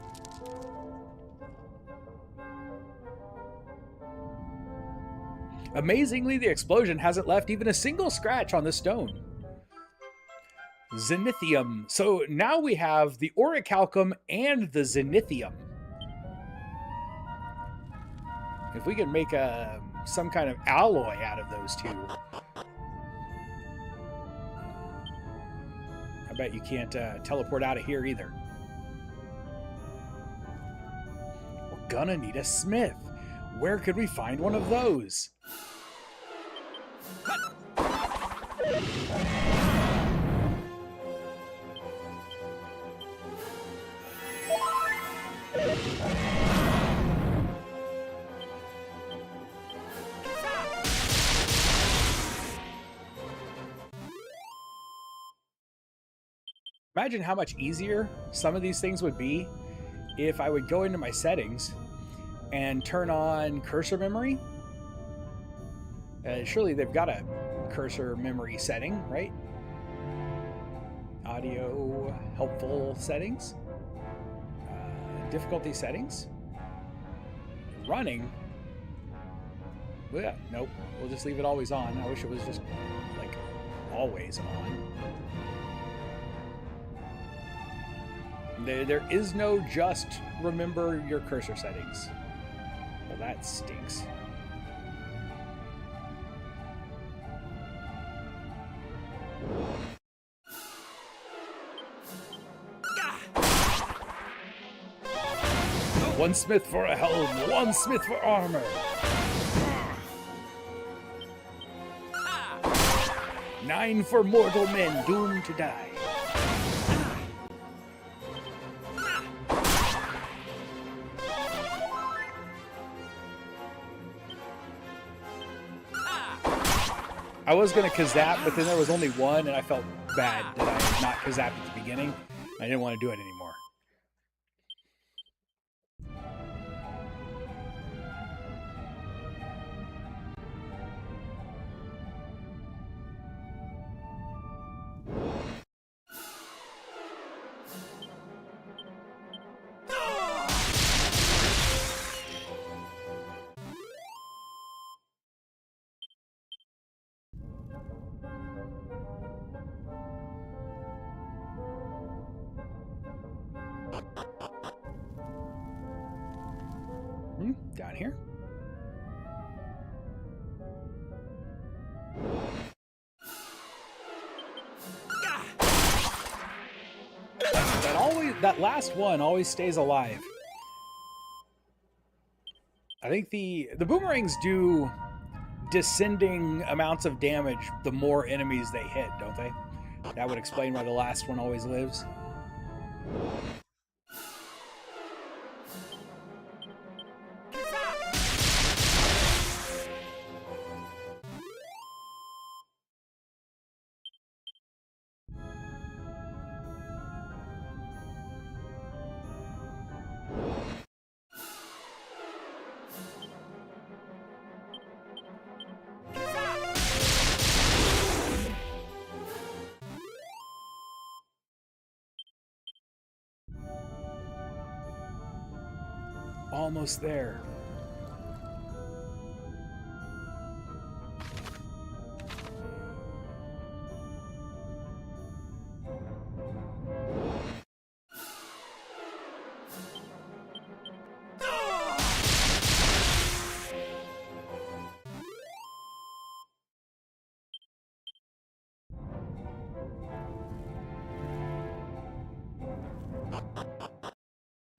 [SPEAKER 1] Amazingly, the explosion hasn't left even a single scratch on the stone. Zenithium. So now we have the orichalcum and the zenithium. If we can make some kind of alloy out of those two. I bet you can't teleport out of here either. We're gonna need a smith. Where could we find one of those? Imagine how much easier some of these things would be if I would go into my settings and turn on cursor memory. Surely they've got a cursor memory setting, right? Audio helpful settings. Difficulty settings. Running. Yeah, nope. We'll just leave it always on. I wish it was just like always on. There is no just remember your cursor settings. Well, that stinks. One smith for a helm, one smith for armor. 9 for mortal men doomed to die. I was going to kazap, but then there was only one, and I felt bad that I had not kazapped at the beginning. I didn't want to do it anymore. Down here. That last one always stays alive. I think the boomerangs do descending amounts of damage the more enemies they hit, don't they? That would explain why the last one always lives. Almost there.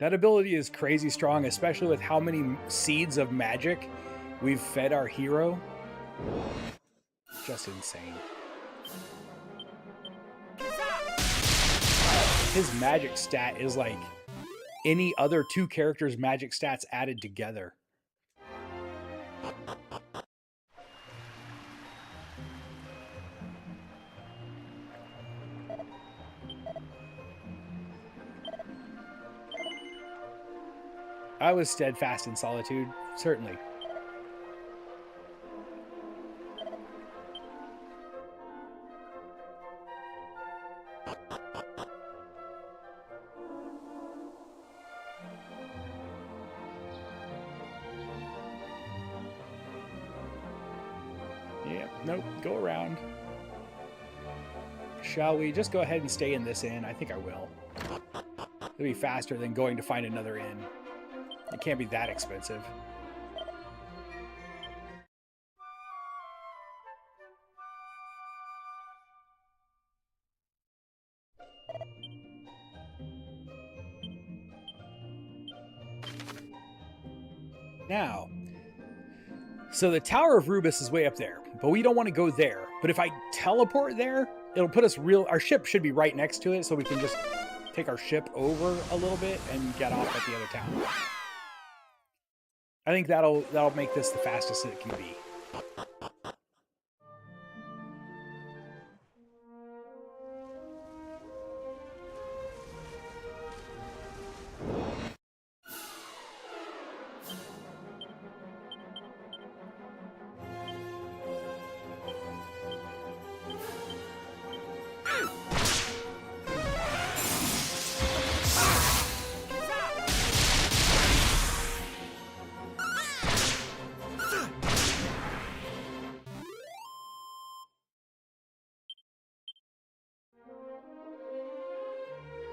[SPEAKER 1] That ability is crazy strong, especially with how many seeds of magic we've fed our hero. Just insane. His magic stat is like any other 2 characters' magic stats added together. I was steadfast in solitude, certainly. Yeah, nope, go around. Shall we just go ahead and stay in this inn? I think I will. It'll be faster than going to find another inn. It can't be that expensive. Now, so the Tower of Rubus is way up there, but we don't want to go there. But if I teleport there, it'll put us our ship should be right next to it, so we can just take our ship over a little bit and get off at the other town. I think that'll make this the fastest it can be.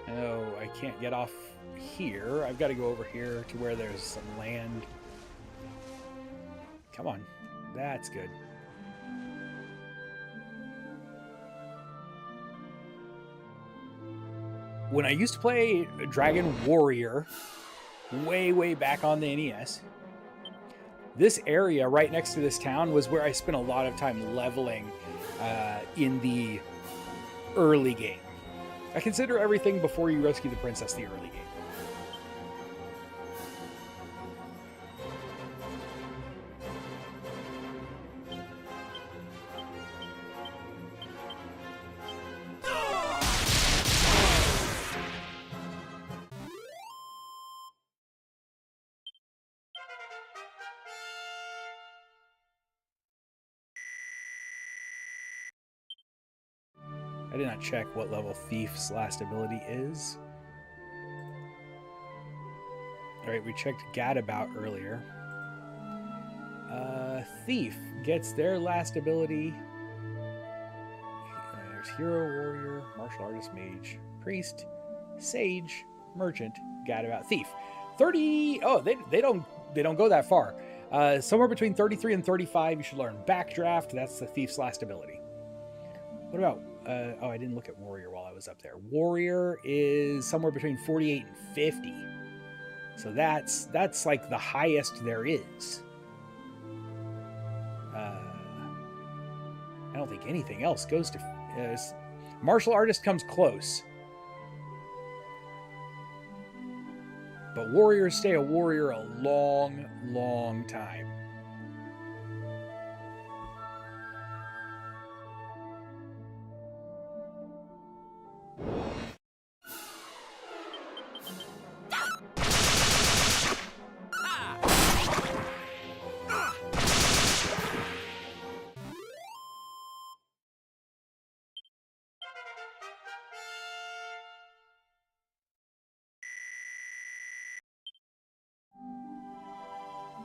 [SPEAKER 1] Oh, I can't get off here. I've got to go over here to where there's some land. Come on. That's good. When I used to play Dragon Warrior, way back on the NES, this area right next to this town was where I spent a lot of time leveling in the early game. I consider everything before you rescue the princess the early game. I did not check what level Thief's last ability is. Alright, we checked Gadabout earlier. Thief gets their last ability. There's Hero, Warrior, Martial Artist, Mage, Priest, Sage, Merchant, Gadabout, Thief. 30... Oh, they don't go that far. Somewhere between 33 and 35 you should learn Backdraft. That's the Thief's last ability. What about... oh, I didn't look at Warrior while I was up there. Warrior is somewhere between 48 and 50. So that's like the highest there is. I don't think anything else goes to... Martial Artist comes close. But Warriors stay a Warrior a long time.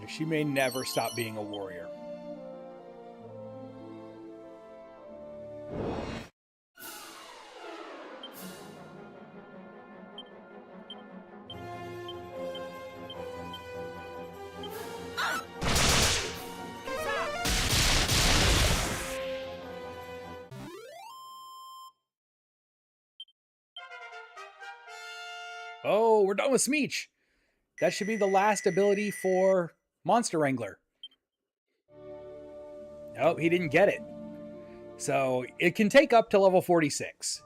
[SPEAKER 1] She may never stop being a warrior. Oh, we're done with Smeech. That should be the last ability for Monster Wrangler. Nope, he didn't get it. So it can take up to level 46.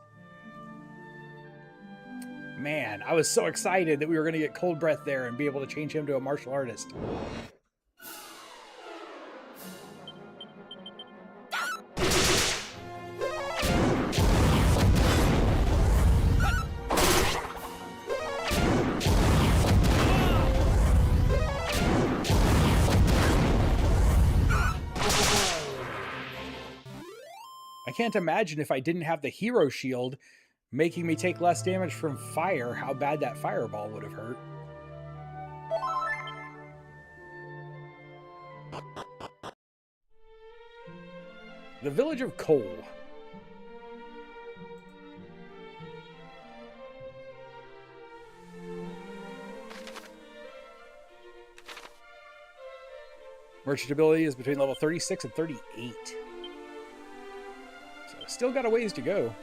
[SPEAKER 1] Man, I was so excited that we were going to get Cold Breath there and be able to change him to a martial artist. can't imagine if I didn't have the hero shield making me take less damage from fire, how bad that fireball would have hurt. The village of Coal. Merchantability is between level 36 and 38. So still got a ways to go.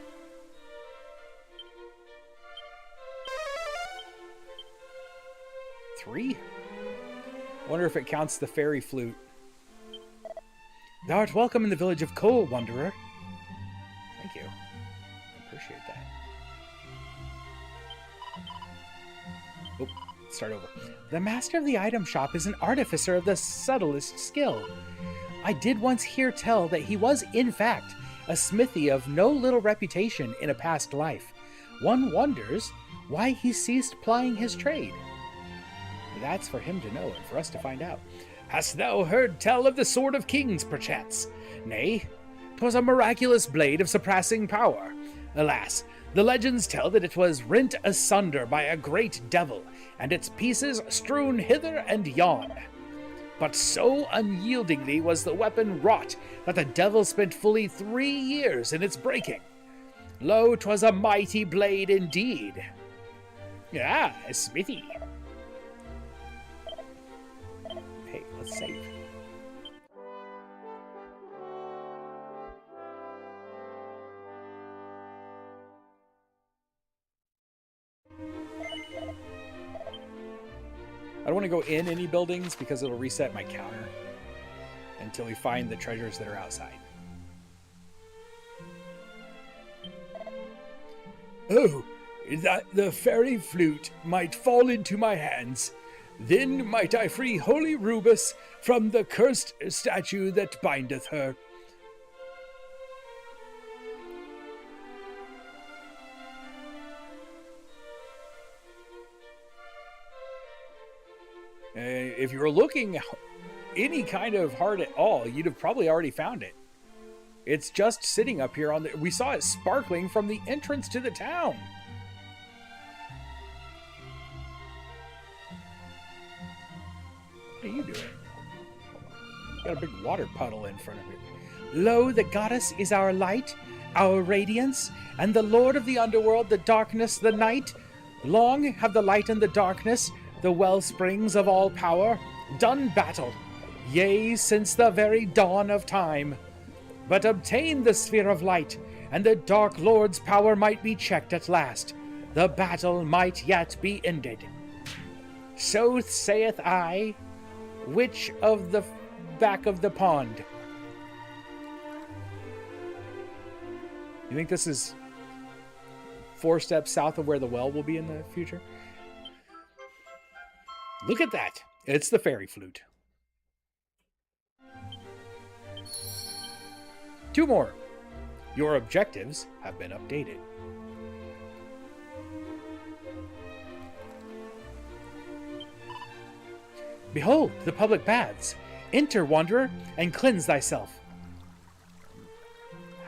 [SPEAKER 1] Three? Wonder if it counts the fairy flute. Thou art welcome in the village of Coal, Wanderer. Thank you. I appreciate that. Oh, start over. The master of the item shop is an artificer of the subtlest skill. I did once hear tell that he was, in fact, a smithy of no little reputation in a past life. One wonders why he ceased plying his trade. That's for him to know and for us to find out. Hast thou heard tell of the Sword of Kings, perchance? Nay, 'twas a miraculous blade of surpassing power. Alas, the legends tell that it was rent asunder by a great devil, and its pieces strewn hither and yon. But so unyieldingly was the weapon wrought that the devil spent fully 3 years in its breaking. Lo, 'twas a mighty blade indeed. Ah, a smithy. Hey, let's save. I don't want to go in any buildings because it'll reset my counter until we find the treasures that are outside. Oh, that the fairy flute might fall into my hands. Then might I free holy Rubus from the cursed statue that bindeth her. If you were looking any kind of hard at all, you'd have probably already found it. It's just sitting up here on the... We saw it sparkling from the entrance to the town. What are you doing? Got a big water puddle in front of you. Lo, the goddess is our light, our radiance, and the lord of the underworld, the darkness, the night. Long have the light and the darkness, the wellsprings of all power, done battle, yea, since the very dawn of time. But obtain the sphere of light, and the dark lord's power might be checked at last. The battle might yet be ended. So saith I, witch of the back of the pond. You think this is 4 steps south of where the well will be in the future? Look at that. It's the fairy flute. 2 more. Your objectives have been updated. Behold, the public baths. Enter, wanderer, and cleanse thyself.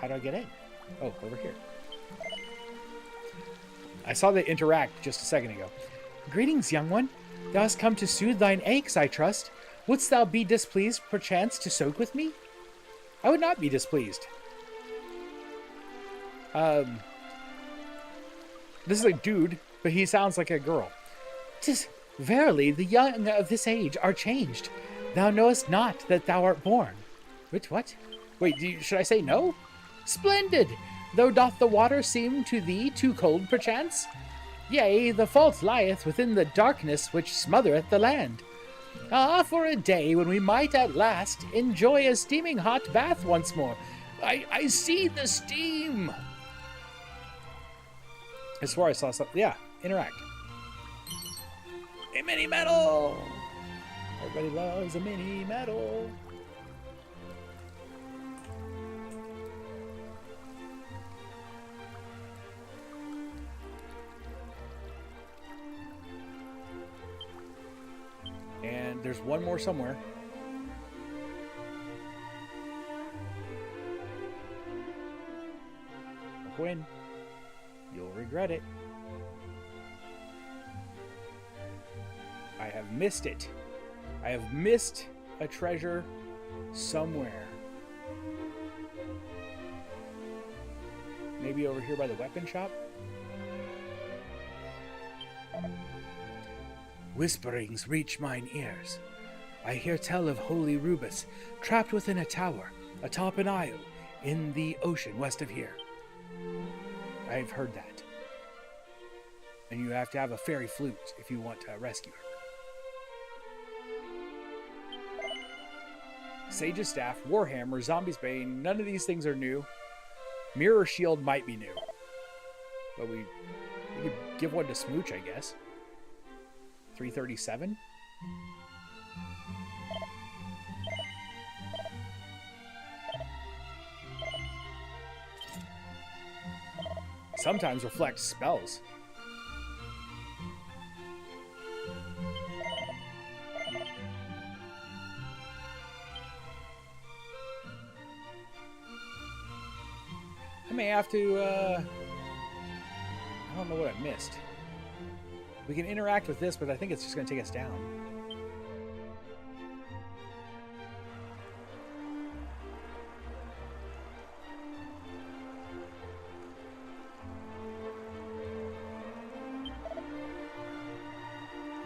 [SPEAKER 1] How do I get in? Oh, over here. I saw they interact just a second ago. Greetings, young one. Thou hast come to soothe thine aches, I trust. Wouldst thou be displeased, perchance, to soak with me? I would not be displeased. This is a dude, but he sounds like a girl. 'Tis verily the young of this age are changed. Thou knowest not that thou art born. Which what? Wait, should I say no? Splendid! Though doth the water seem to thee too cold, perchance? Yea, the fault lieth within the darkness which smothereth the land. Ah, for a day when we might at last enjoy a steaming hot bath once more. I see the steam. I swore I saw something. Yeah, interact. A mini medal. Everybody loves a mini medal. And there's one more somewhere. twin. You'll regret it. I have missed it. I have missed a treasure somewhere. Maybe over here by the weapon shop? Whisperings reach mine ears. I hear tell of holy Rubus, trapped within a tower, atop an isle, in the ocean west of here. I've heard that. And you have to have a fairy flute if you want to rescue her. Sage's Staff, Warhammer, Zombie's Bane, none of these things are new. Mirror Shield might be new. But we could give one to Smooch, I guess. 337? Sometimes reflect spells. I may have to, I don't know what I missed. We can interact with this, but I think it's just going to take us down.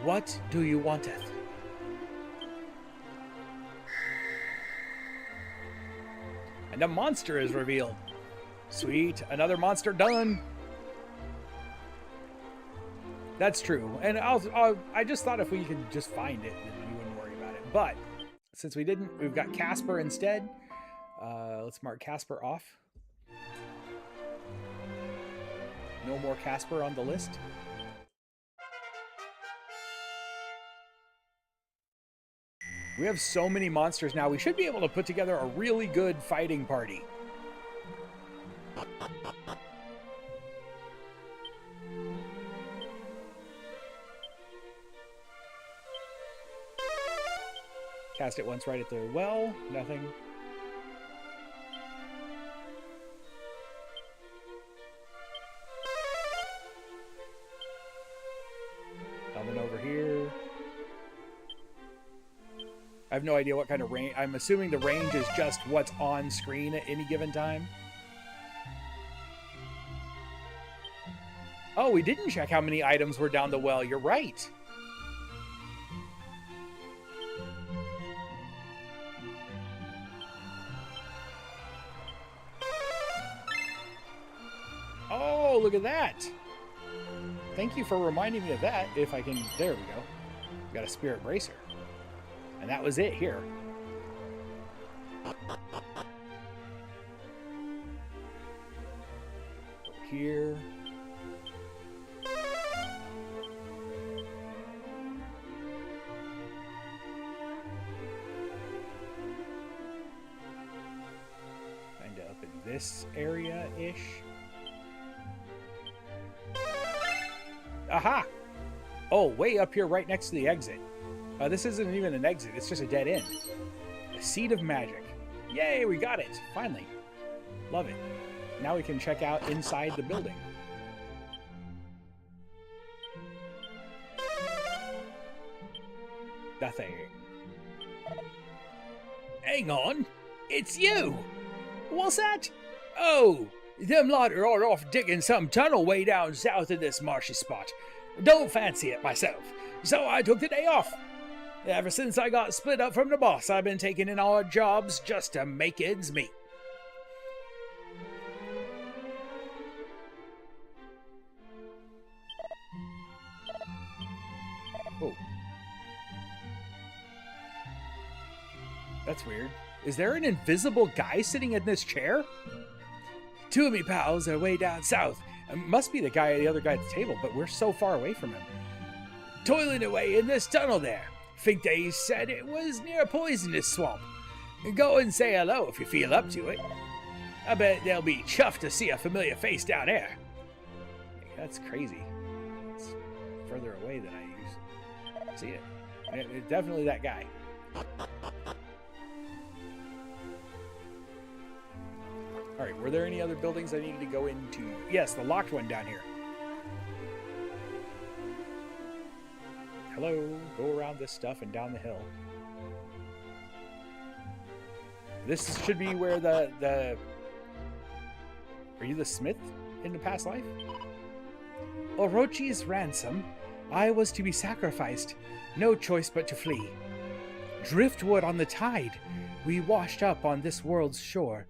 [SPEAKER 1] What do you wanteth? And a monster is revealed. Sweet, another monster done. That's true, and I just thought if we could just find it, then we wouldn't worry about it. But since we didn't, we've got Casper instead. Let's mark Casper off. No more Casper on the list. We have so many monsters now. We should be able to put together a really good fighting party. Cast it once right at the well. Nothing. Nothing over here. I have no idea what kind of range. I'm assuming the range is just what's on screen at any given time. Oh, we didn't check how many items were down the well. You're right. Oh, look at that. Thank you for reminding me of that. If I can, there we go. We got a spirit bracer. And that was it here. Over here. Kind of up in this area-ish. Aha! Oh, way up here right next to the exit. This isn't even an exit, it's just a dead end. A Seed of Magic. Yay, we got it! Finally. Love it. Now we can check out inside the building. Nothing. Hang on! It's you! What's that? Oh! Them lot are all off digging some tunnel way down south of this marshy spot. Don't fancy it myself, so I took the day off. Ever since I got split up from the boss, I've been taking in odd jobs just to make ends meet. Oh. That's weird. Is there an invisible guy sitting in this chair? Two of me pals are way down south. It must be the other guy at the table, but we're so far away from him. Toiling away in this tunnel there. Think they said it was near a poisonous swamp. Go and say hello if you feel up to it. I bet they'll be chuffed to see a familiar face down there. That's crazy. It's further away than I used to see it. It's definitely that guy. All right, were there any other buildings I needed to go into? Yes, the locked one down here. Hello, go around this stuff and down the hill. This should be where the... Are you the smith in the past life? Orochi's ransom. I was to be sacrificed. No choice but to flee. Driftwood on the tide. We washed up on this world's shore.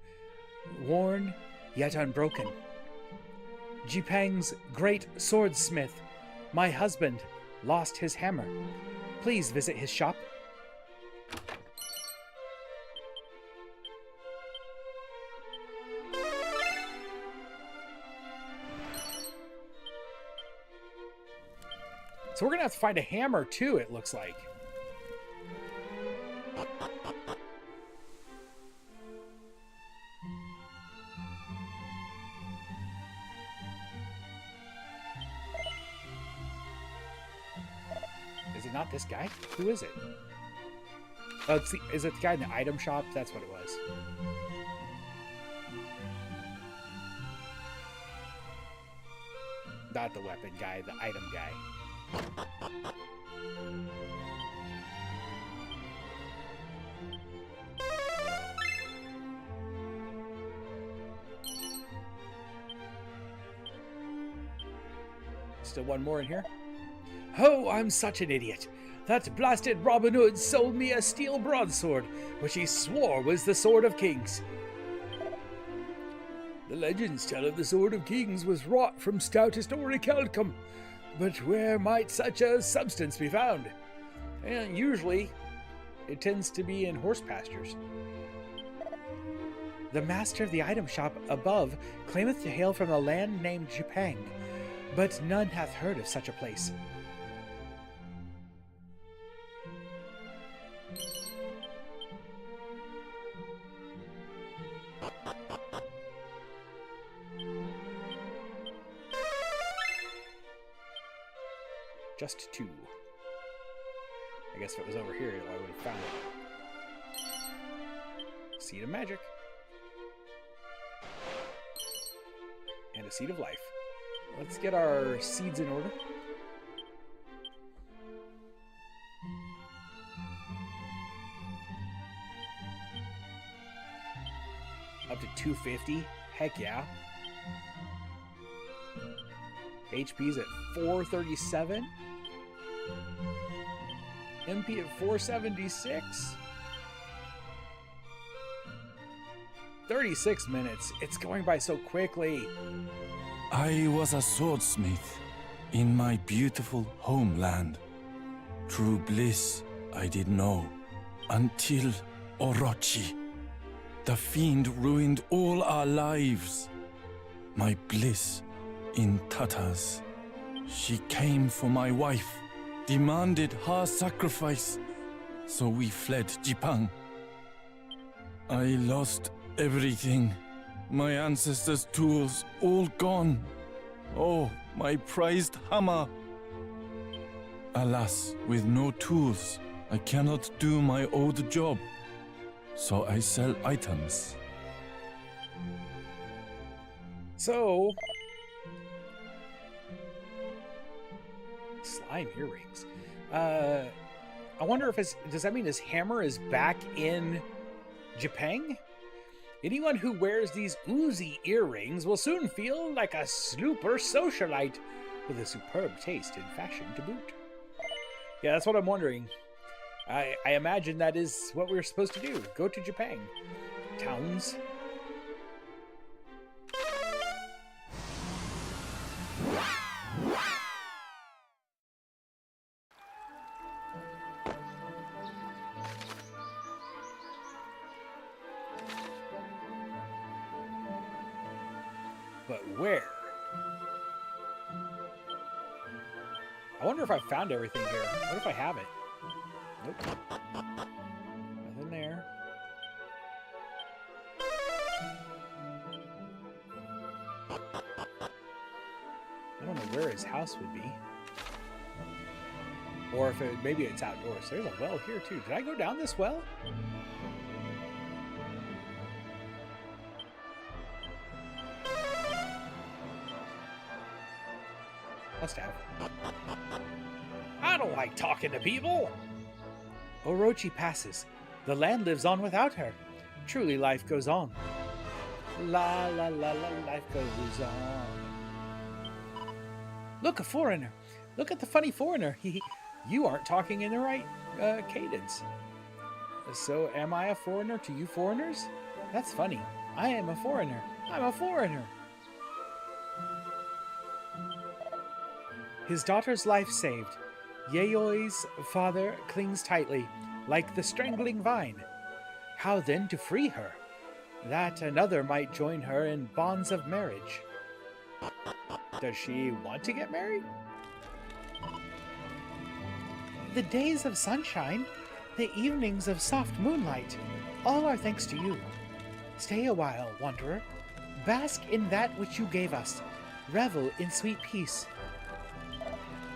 [SPEAKER 1] Worn, yet unbroken. Jipang's great swordsmith. My husband lost his hammer. Please visit his shop. So we're going to have to find a hammer too, it looks like. Is it not this guy? Who is it? Oh, is it the guy in the item shop? That's what it was. Not the weapon guy, the item guy. Still one more in here. Oh, I'm such an idiot. That blasted Robin Hood sold me a steel broadsword, which he swore was the Sword of Kings. The legends tell of the Sword of Kings was wrought from stoutest orichalcum, but where might such a substance be found? And usually, it tends to be in horse pastures. The master of the item shop above claimeth to hail from a land named Jipang, but none hath heard of such a place. Just two. I guess if it was over here, I would have found it. Seed of magic. And a seed of life. Let's get our seeds in order. Up to 250. Heck yeah. HP's at 437. MP at 476. 36 minutes. It's going by so quickly.
[SPEAKER 3] I was a swordsmith in my beautiful homeland. True bliss I did know until Orochi. The fiend ruined all our lives. My bliss in tatters. She came for my wife, demanded her sacrifice, so we fled Jipang. I lost everything. My ancestors' tools all gone. Oh, my prized hammer. Alas, with no tools, I cannot do my old job. So I sell items.
[SPEAKER 1] So, slime earrings. I wonder if does that mean his hammer is back in Jipang? Anyone who wears these oozy earrings will soon feel like a super socialite with a superb taste in fashion to boot. Yeah, that's what I'm wondering. I imagine that is what we're supposed to do. Go to Jipang. Towns. But where? I wonder if I found everything here. What if I have it? Nope. Nothing there. I don't know where his house would be. Or if maybe it's outdoors. There's a well here too. Did I go down this well? Must have. I don't like talking to people. Orochi passes. The land lives on without her. Truly, life goes on. La la la la, life goes on. Look, a foreigner. Look at the funny foreigner. You aren't talking in the right cadence. So, am I a foreigner to you foreigners? That's funny. I am a foreigner. I'm a foreigner. His daughter's life saved. Yayoi's father clings tightly, like the strangling vine. How then to free her? That another might join her in bonds of marriage. Does she want to get married? The days of sunshine, the evenings of soft moonlight, all are thanks to you. Stay a while, wanderer. Bask in that which you gave us. Revel in sweet peace.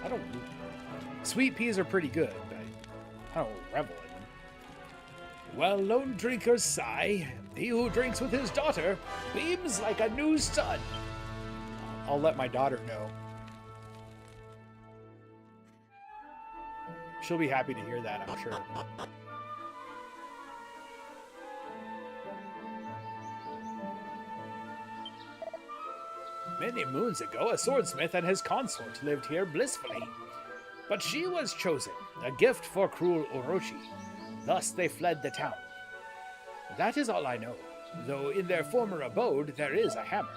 [SPEAKER 1] I don't... Sweet peas are pretty good, but I don't revel in them. While lone drinkers sigh, he who drinks with his daughter beams like a new sun. I'll let my daughter know. She'll be happy to hear that, I'm sure. Many moons ago, a swordsmith and his consort lived here blissfully. But she was chosen, a gift for cruel Orochi. Thus they fled the town. That is all I know, though in their former abode there is a hammer.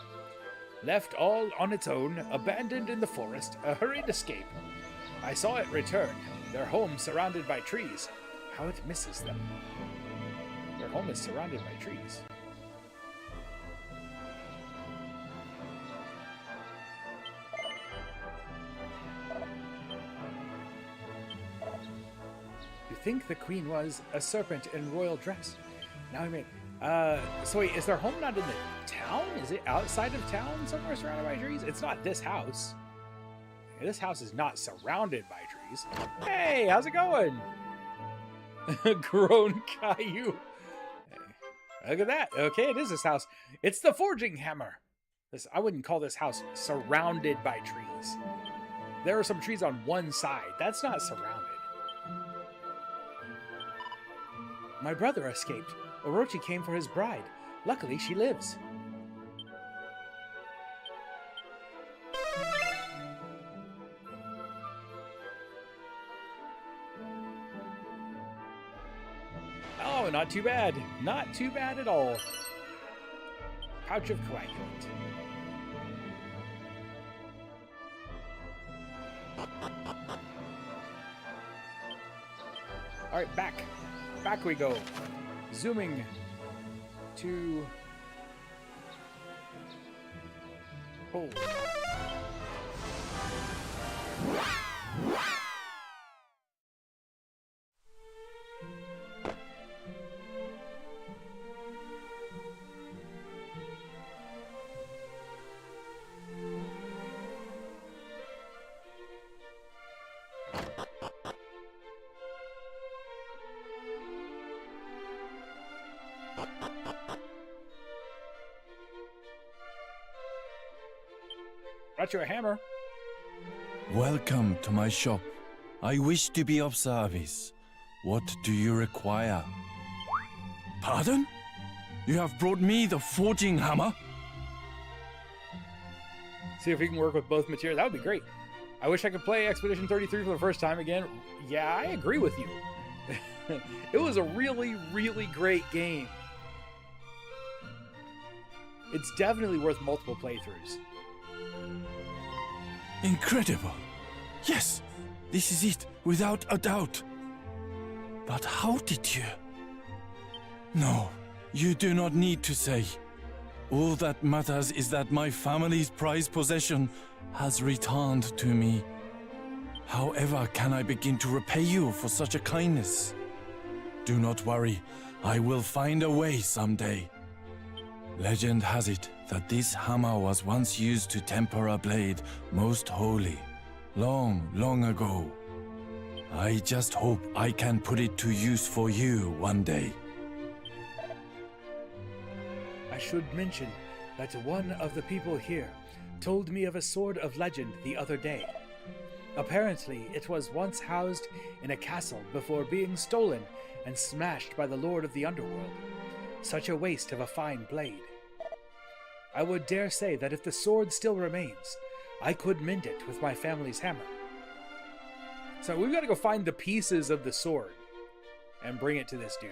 [SPEAKER 1] Left all on its own, abandoned in the forest, a hurried escape. I saw it return, their home surrounded by trees. How it misses them. Their home is surrounded by trees. You think the queen was a serpent in royal dress? Now I mean, so wait, is their home not in the town? Is it outside of town somewhere surrounded by trees? It's not this house. This house is not surrounded by trees. Hey, how's it going? Grown Caillou. Hey, look at that. Okay, it is this house. It's the forging hammer. I wouldn't call this house surrounded by trees. There are some trees on one side. That's not surrounded. My brother escaped. Orochi came for his bride. Luckily, she lives. Oh, not too bad. Not too bad at all. Pouch of coagulant. All right, back. Back we go. Zooming to... Oh. Brought you a hammer.
[SPEAKER 3] Welcome to my shop. I wish to be of service. What do you require? Pardon? You have brought me the forging hammer?
[SPEAKER 1] See if we can work with both materials. That would be great. I wish I could play Expedition 33 for the first time again. Yeah, I agree with you. It was a really, really great game. It's definitely worth multiple playthroughs.
[SPEAKER 3] Incredible. Yes, this is it, without a doubt. But how did you? No, you do not need to say. All that matters is that my family's prized possession has returned to me. However can I begin to repay you for such a kindness? Do not worry, I will find a way someday. Legend has it that this hammer was once used to temper a blade most holy, long, long ago. I just hope I can put it to use for you one day.
[SPEAKER 1] I should mention that one of the people here told me of a sword of legend the other day. Apparently, it was once housed in a castle before being stolen and smashed by the Lord of the Underworld. Such a waste of a fine blade. I would dare say that if the sword still remains, I could mend it with my family's hammer. So we've got to go find the pieces of the sword and bring it to this dude.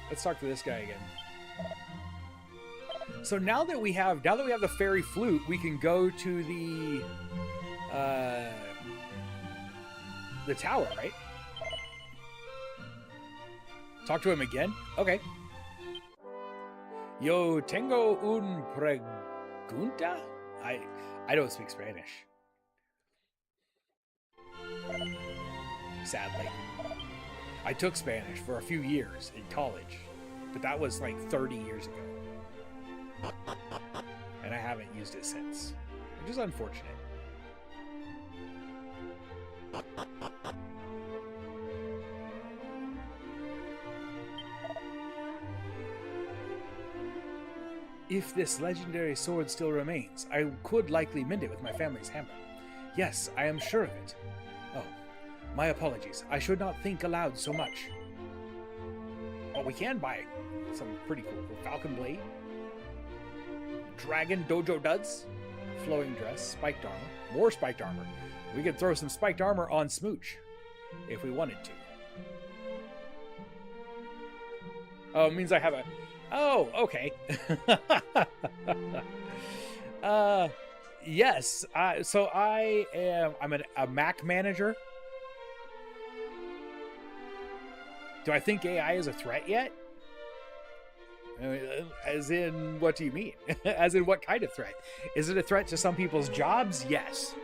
[SPEAKER 1] Let's talk to this guy again. So now that we have the fairy flute, we can go to the tower, right? Talk to him again? Okay. Yo tengo un pregunta? I don't speak Spanish. Sadly. I took Spanish for a few years in college, but that was like 30 years ago. And I haven't used it since, which is unfortunate. If this legendary sword still remains, I could likely mend it with my family's hammer. Yes, I am sure of it. Oh, my apologies. I should not think aloud so much. Well, we can buy some pretty cool falcon blade, dragon dojo duds, flowing dress, spiked armor, more spiked armor. We could throw some spiked armor on Smooch if we wanted to. Oh, it means I have a... Oh, okay. Yes. So I'm a Mac manager. Do I think AI is a threat yet? As in, what do you mean? As in, what kind of threat? Is it a threat to some people's jobs? Yes.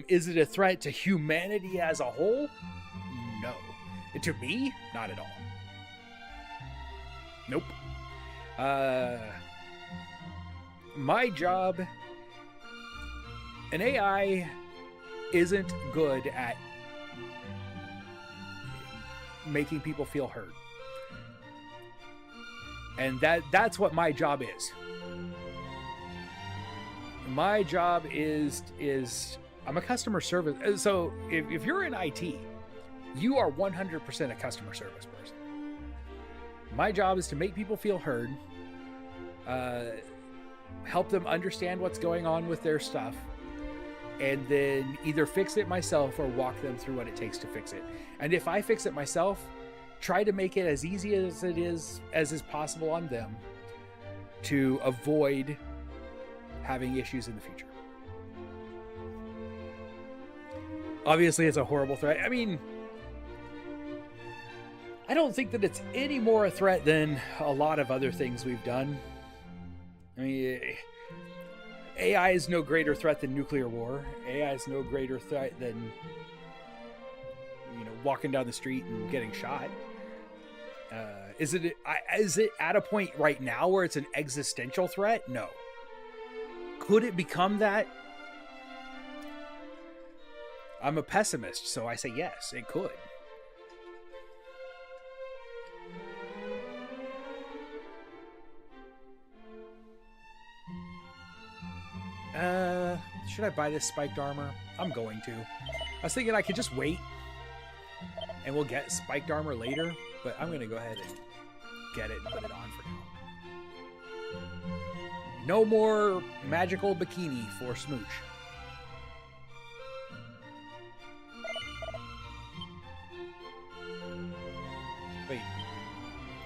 [SPEAKER 1] Is it a threat to humanity as a whole? No. To me? Not at all. Nope. My job... An AI isn't good at making people feel heard. And that's what my job is. My job is I'm a customer service. So if you're in IT, you are 100% a customer service person. My job is to make people feel heard, help them understand what's going on with their stuff, and then either fix it myself or walk them through what it takes to fix it. And if I fix it myself, try to make it as easy as is possible on them to avoid having issues in the future. Obviously, it's a horrible threat. I mean, I don't think that it's any more a threat than a lot of other things we've done. I mean, AI is no greater threat than nuclear war. AI is no greater threat than, walking down the street and getting shot. Is it at a point right now where it's an existential threat? No. Could it become that? I'm a pessimist, so I say yes, it could. Should I buy this spiked armor? I'm going to. I was thinking I could just wait and we'll get spiked armor later, but I'm going to go ahead and get it and put it on for now. No more magical bikini for Smooch. Wait,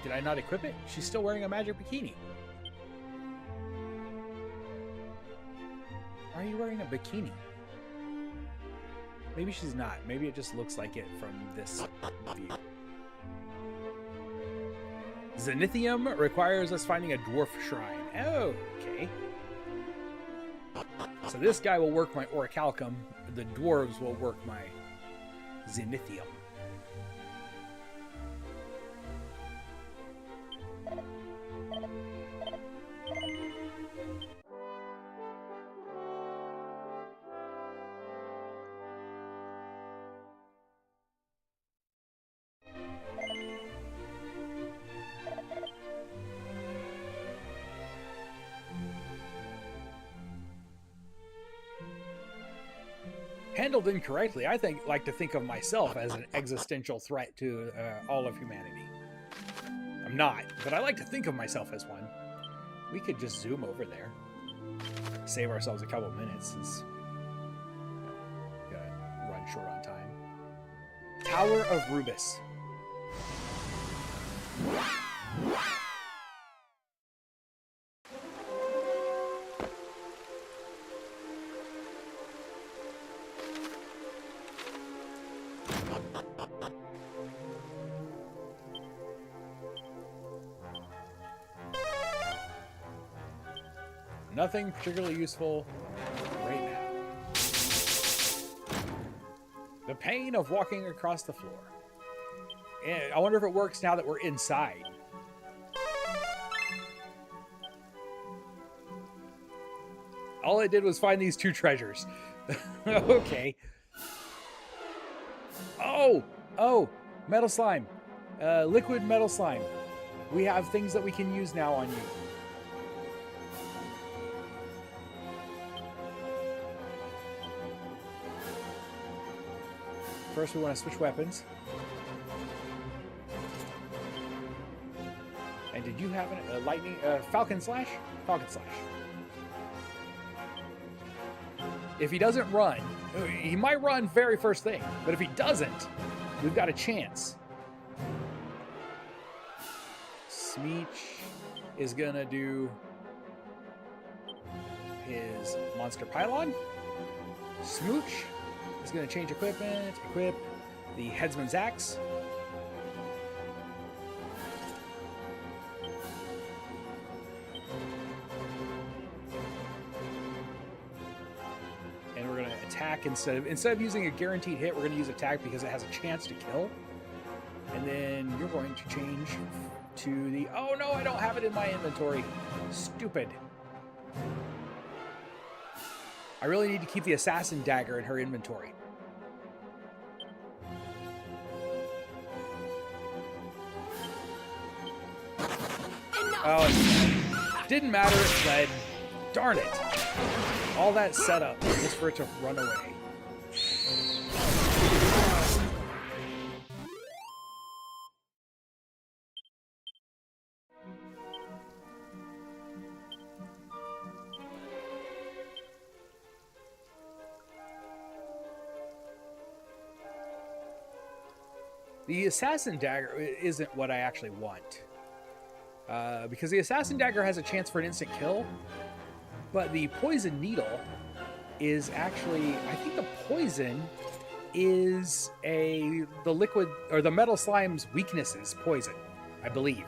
[SPEAKER 1] did I not equip it? She's still wearing a magic bikini. Why are you wearing a bikini? Maybe she's not. Maybe it just looks like it from this view. Zenithium requires us finding a dwarf shrine. Oh, okay. So this guy will work my orichalcum. The dwarves will work my zenithium. handled incorrectly, I like to think of myself as an existential threat to all of humanity. I'm not, but I like to think of myself as one. We could just zoom over there. Save ourselves a couple minutes since we gotta run short on time. Tower of Rubus. Nothing particularly useful right now. The pain of walking across the floor. And I wonder if it works now that we're inside. All I did was find these 2 treasures. Okay. Oh, metal slime. Liquid metal slime. We have things that we can use now on you. First, we want to switch weapons. And did you have a lightning, Falcon Slash? Falcon Slash. If he doesn't run, he might run very first thing, but if he doesn't, we've got a chance. Smeech is gonna do his monster pylon. Smooch is going to change equipment, equip the headsman's axe. And we're going to attack instead of using a guaranteed hit, we're going to use attack because it has a chance to kill. And then you're going to change to the, oh no, I don't have it in my inventory. Stupid. I really need to keep the assassin dagger in her inventory. Oh, it didn't matter. It fled. Darn it. All that setup just for it to run away. The assassin dagger isn't what I actually want. Because the assassin dagger has a chance for an instant kill, but the poison needle is actually, I think the poison is the liquid or the metal slime's weakness is poison, I believe.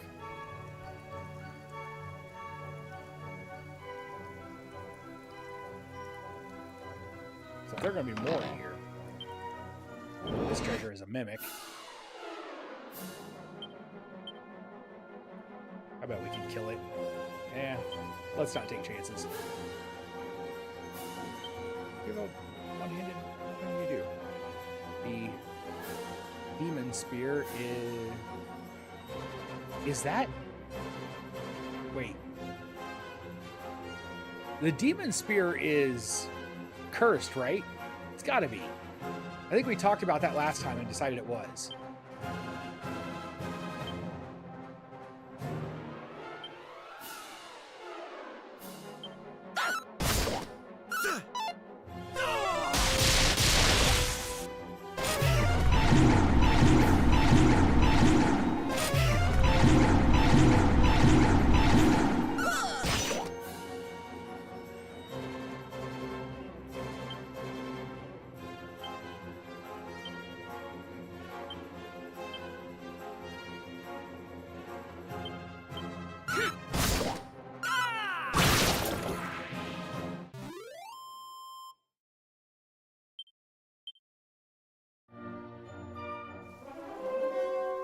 [SPEAKER 1] So there are going to be more in here. This treasure is a mimic. I bet we can kill it. Eh, let's not take chances. Give a one-handed. What can we do? The demon spear is that? Wait. The demon spear is cursed, right? It's got to be. I think we talked about that last time and decided it was.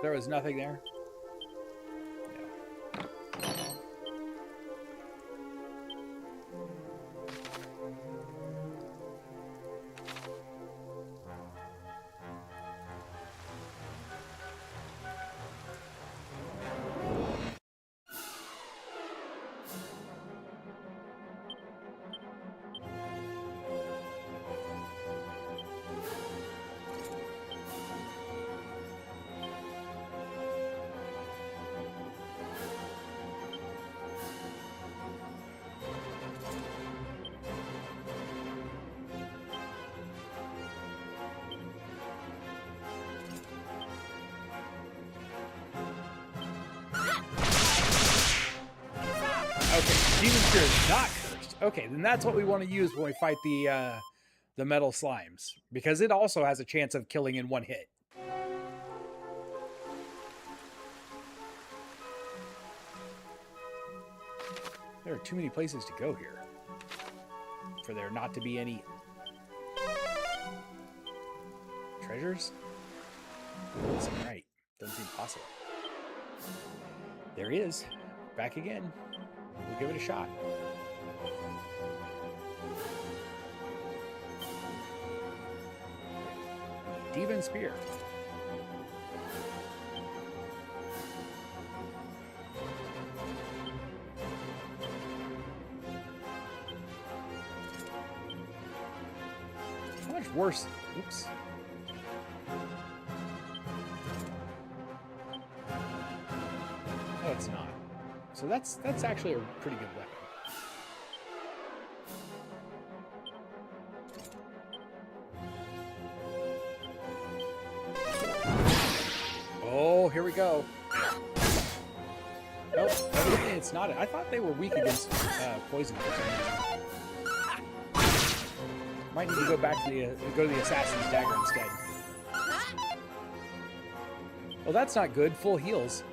[SPEAKER 1] There was nothing there. Spear is not cursed. Okay, then that's what we want to use when we fight the metal slimes, because it also has a chance of killing in one hit. There are too many places to go here for there not to be any treasures. Doesn't seem right. Doesn't seem possible. There he is. Back again. We'll give it a shot. Demon Spear. How much worse? Oops. No, it's not. So that's actually a pretty good weapon. Oh, here we go. Nope, evidently it's not. I thought they were weak against poison for some reason. Might need to go back to the assassin's dagger instead. Well, that's not good. Full heals.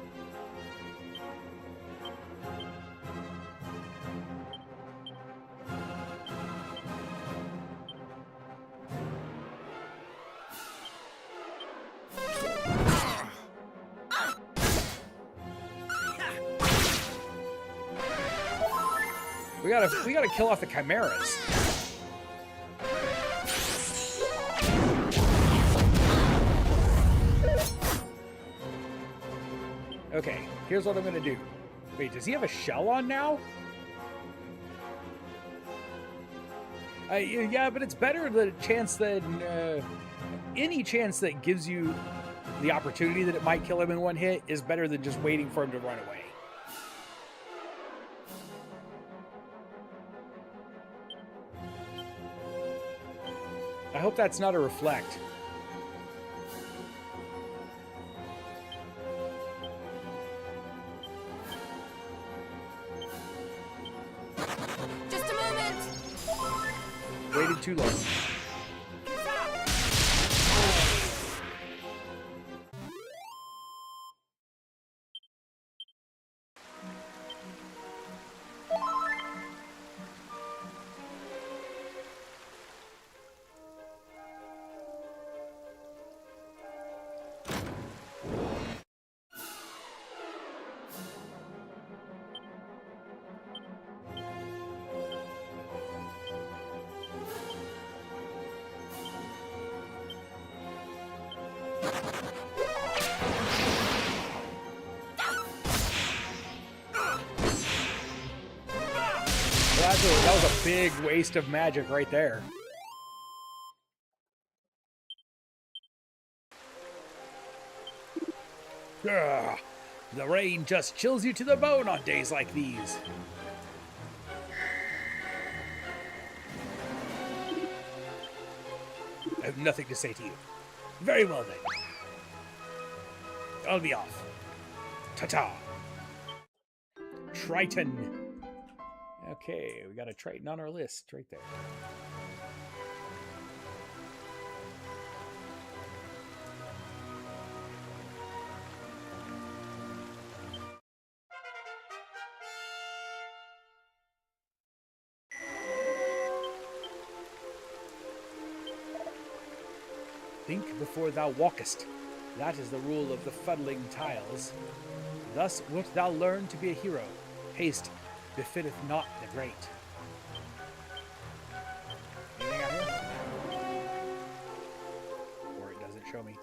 [SPEAKER 1] We gotta kill off the chimeras. Okay, here's what I'm gonna do. Wait, does he have a shell on now? Yeah, but it's better the chance that any chance that gives you the opportunity that it might kill him in one hit is better than just waiting for him to run away. I hope that's not a reflect.
[SPEAKER 4] Just a moment.
[SPEAKER 1] Waited too long. That was a big waste of magic right there. Ugh, the rain just chills you to the bone on days like these. I have nothing to say to you. Very well then. I'll be off. Ta-ta. Triton. Okay, we got a Triton on our list right there. Think before thou walkest. That is the rule of the fuddling tiles. Thus wilt thou learn to be a hero. Haste befitteth not the great. Anything out here? Or it doesn't show me.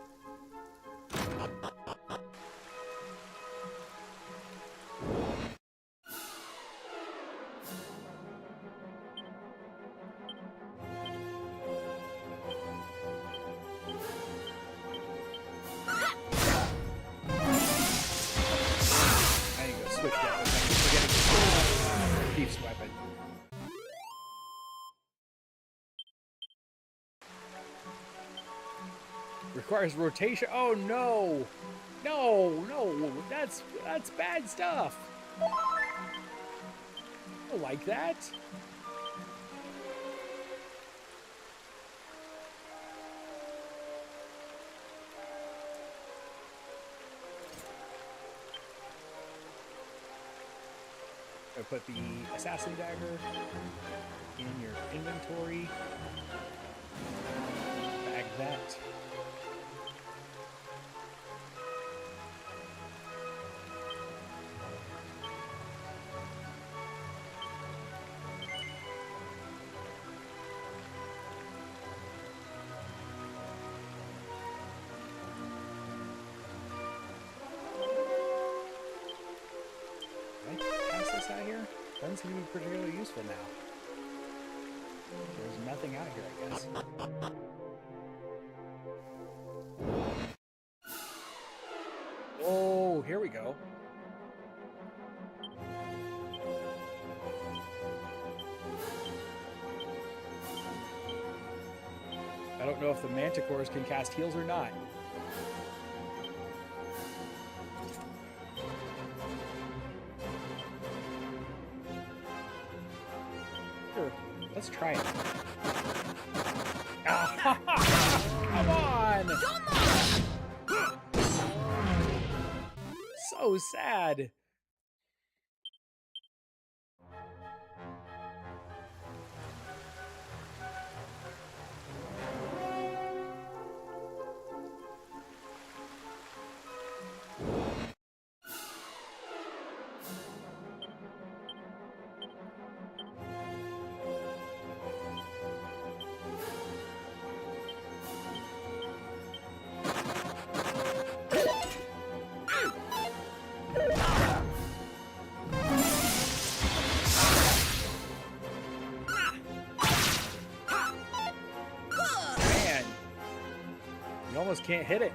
[SPEAKER 1] I need to go switch weapons. I keep forgetting Thief's weapon. Requires rotation. Oh no! No, no, that's bad stuff. People like that. I put the assassin dagger in your inventory. Bag that. Out here doesn't seem to be particularly useful now. There's nothing out here, I guess. Oh, here we go. I don't know if the manticores can cast heals or not. Let's try it. Ah, come on! So sad. You almost can't hit it.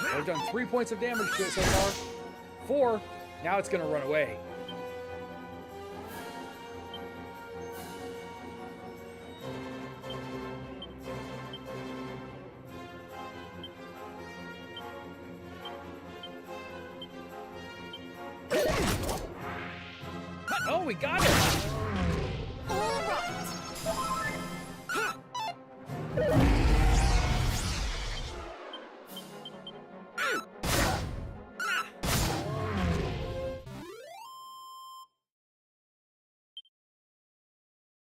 [SPEAKER 1] I've done 3 points of damage to it so far. 4. Now it's going to run away. Oh, we got it!
[SPEAKER 4] All right.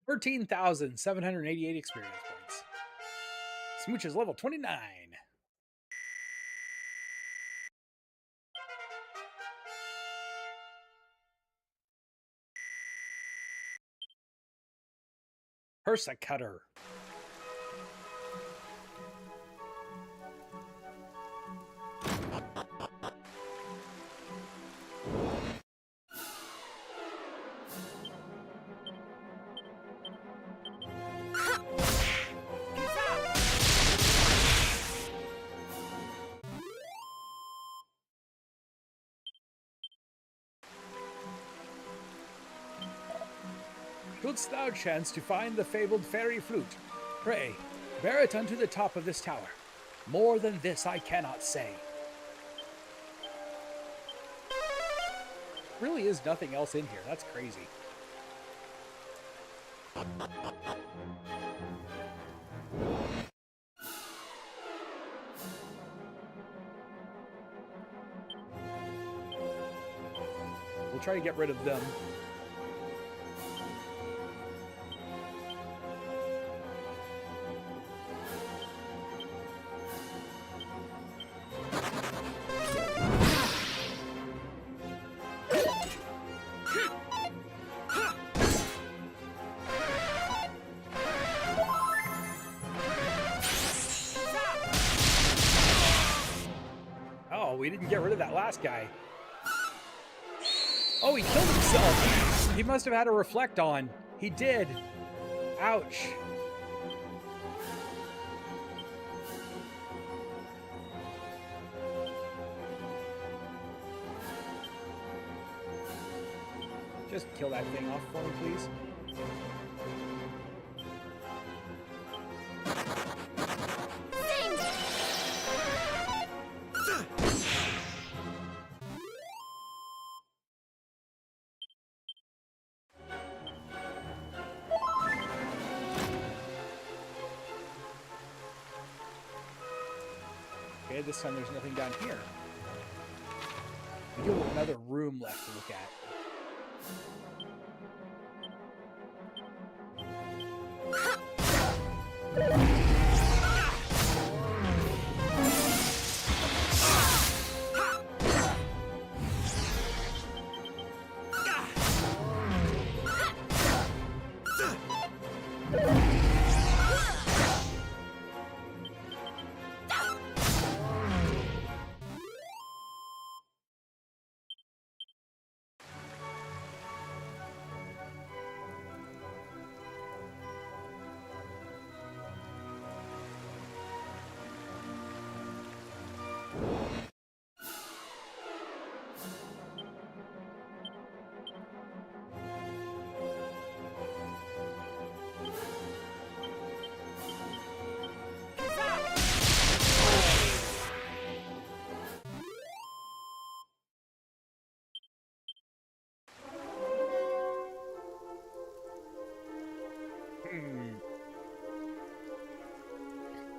[SPEAKER 4] 13,788 experience points. Smooch is level 29. Persecutor. Couldst thou chance to find the fabled fairy flute? Pray, bear it unto the top of this tower. More than this I cannot say. Really is nothing else in here. That's crazy. We'll try to get rid of them. We didn't get rid of that last guy. Oh, he killed himself. He must have had a reflect on. He did. Ouch.
[SPEAKER 1] Just kill that thing off for me, please. Okay, this time there's nothing down here. We do have another room left to look at.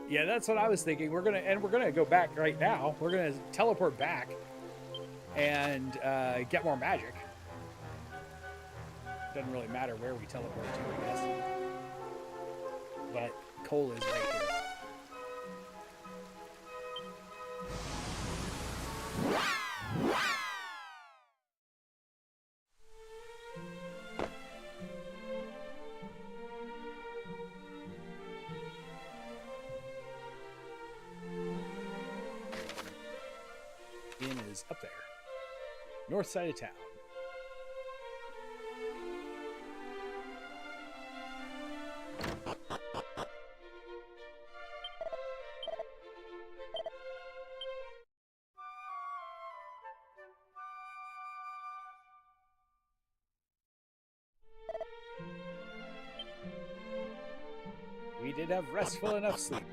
[SPEAKER 1] Yeah, that's what I was thinking. We're gonna go back right now. We're gonna teleport back and get more magic. Doesn't really matter where we teleport to, I guess. But coal is right here. Inn is up there. North side of town. We did have restful enough sleep.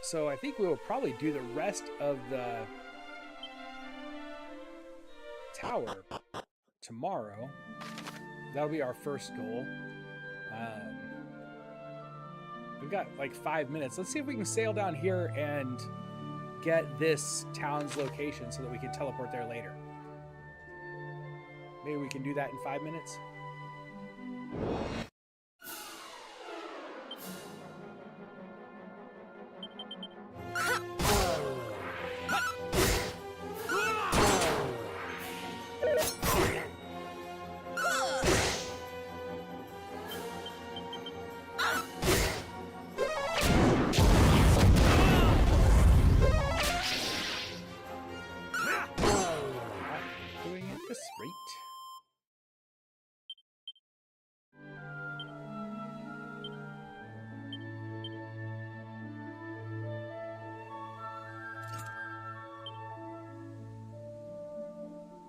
[SPEAKER 1] So I think we will probably do the rest of the tower tomorrow. That'll be our first goal. We've got like 5 minutes. Let's see if we can sail down here and get this town's location so that we can teleport there later. Maybe we can do that in 5 minutes.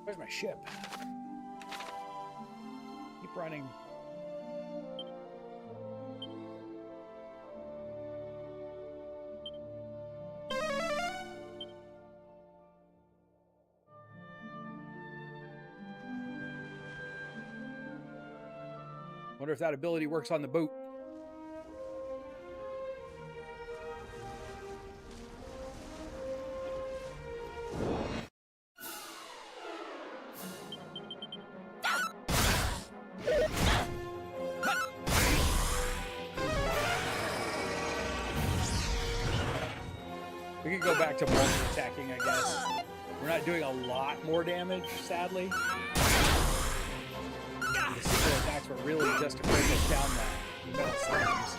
[SPEAKER 1] Where's my ship? Keep running. Wonder if that ability works on the boat. We could go back to multi-attacking, I guess. We're not doing a lot more damage, sadly. The single attacks were really just to break us down the metal slabs.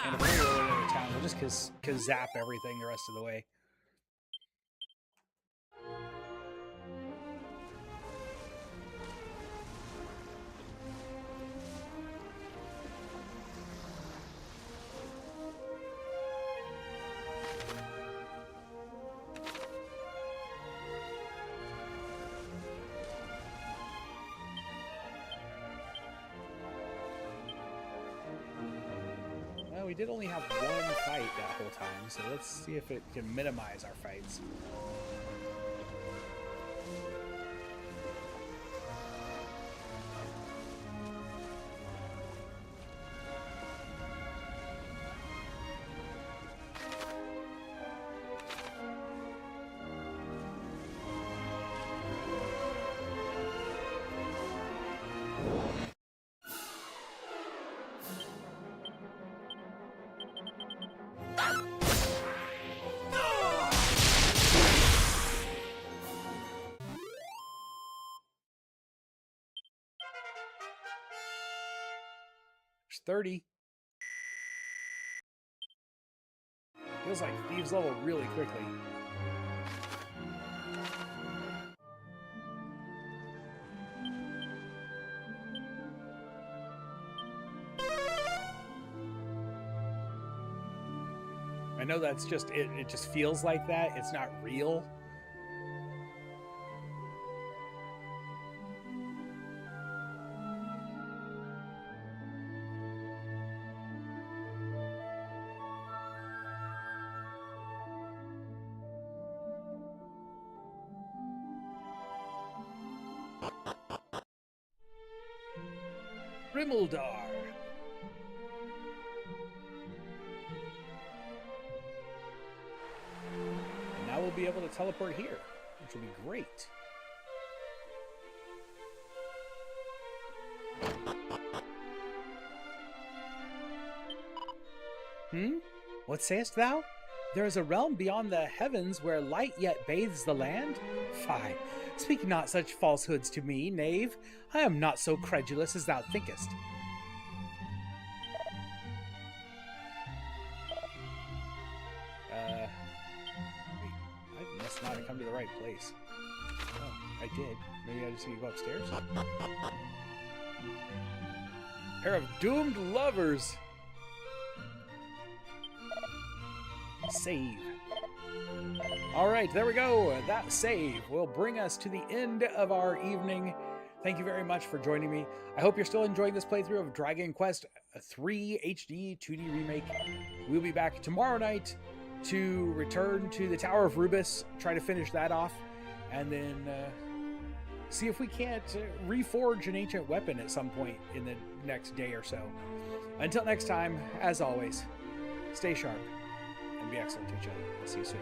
[SPEAKER 1] And if we're really in the town, we'll just zap everything the rest of the way.
[SPEAKER 4] we did only have one fight that whole time, so let's see if it can minimize our fights. There's 30. Feels like Thieves level really quickly. I know that's just it. It just feels like that. It's not real. Rimuldar. And now we'll be able to teleport here, which will be great. What sayest thou? There is a realm beyond the heavens where light yet bathes the land? Fie, speak not such falsehoods to me, knave. I am not so credulous as thou thinkest. Wait, I must not have come to the right place. Oh, I did. Maybe I just need to go upstairs? Pair of doomed lovers! Save. Alright, there we go. That save will bring us to the end of our evening. Thank you very much for joining me. I hope you're still enjoying this playthrough of Dragon Quest 3 HD 2D Remake. We'll be back tomorrow night to return to the Tower of Rubus, try to finish that off, and then see if we can't reforge an ancient weapon at some point in the next day or so. Until next time, as always, stay sharp and be excellent to each other. I'll see you soon.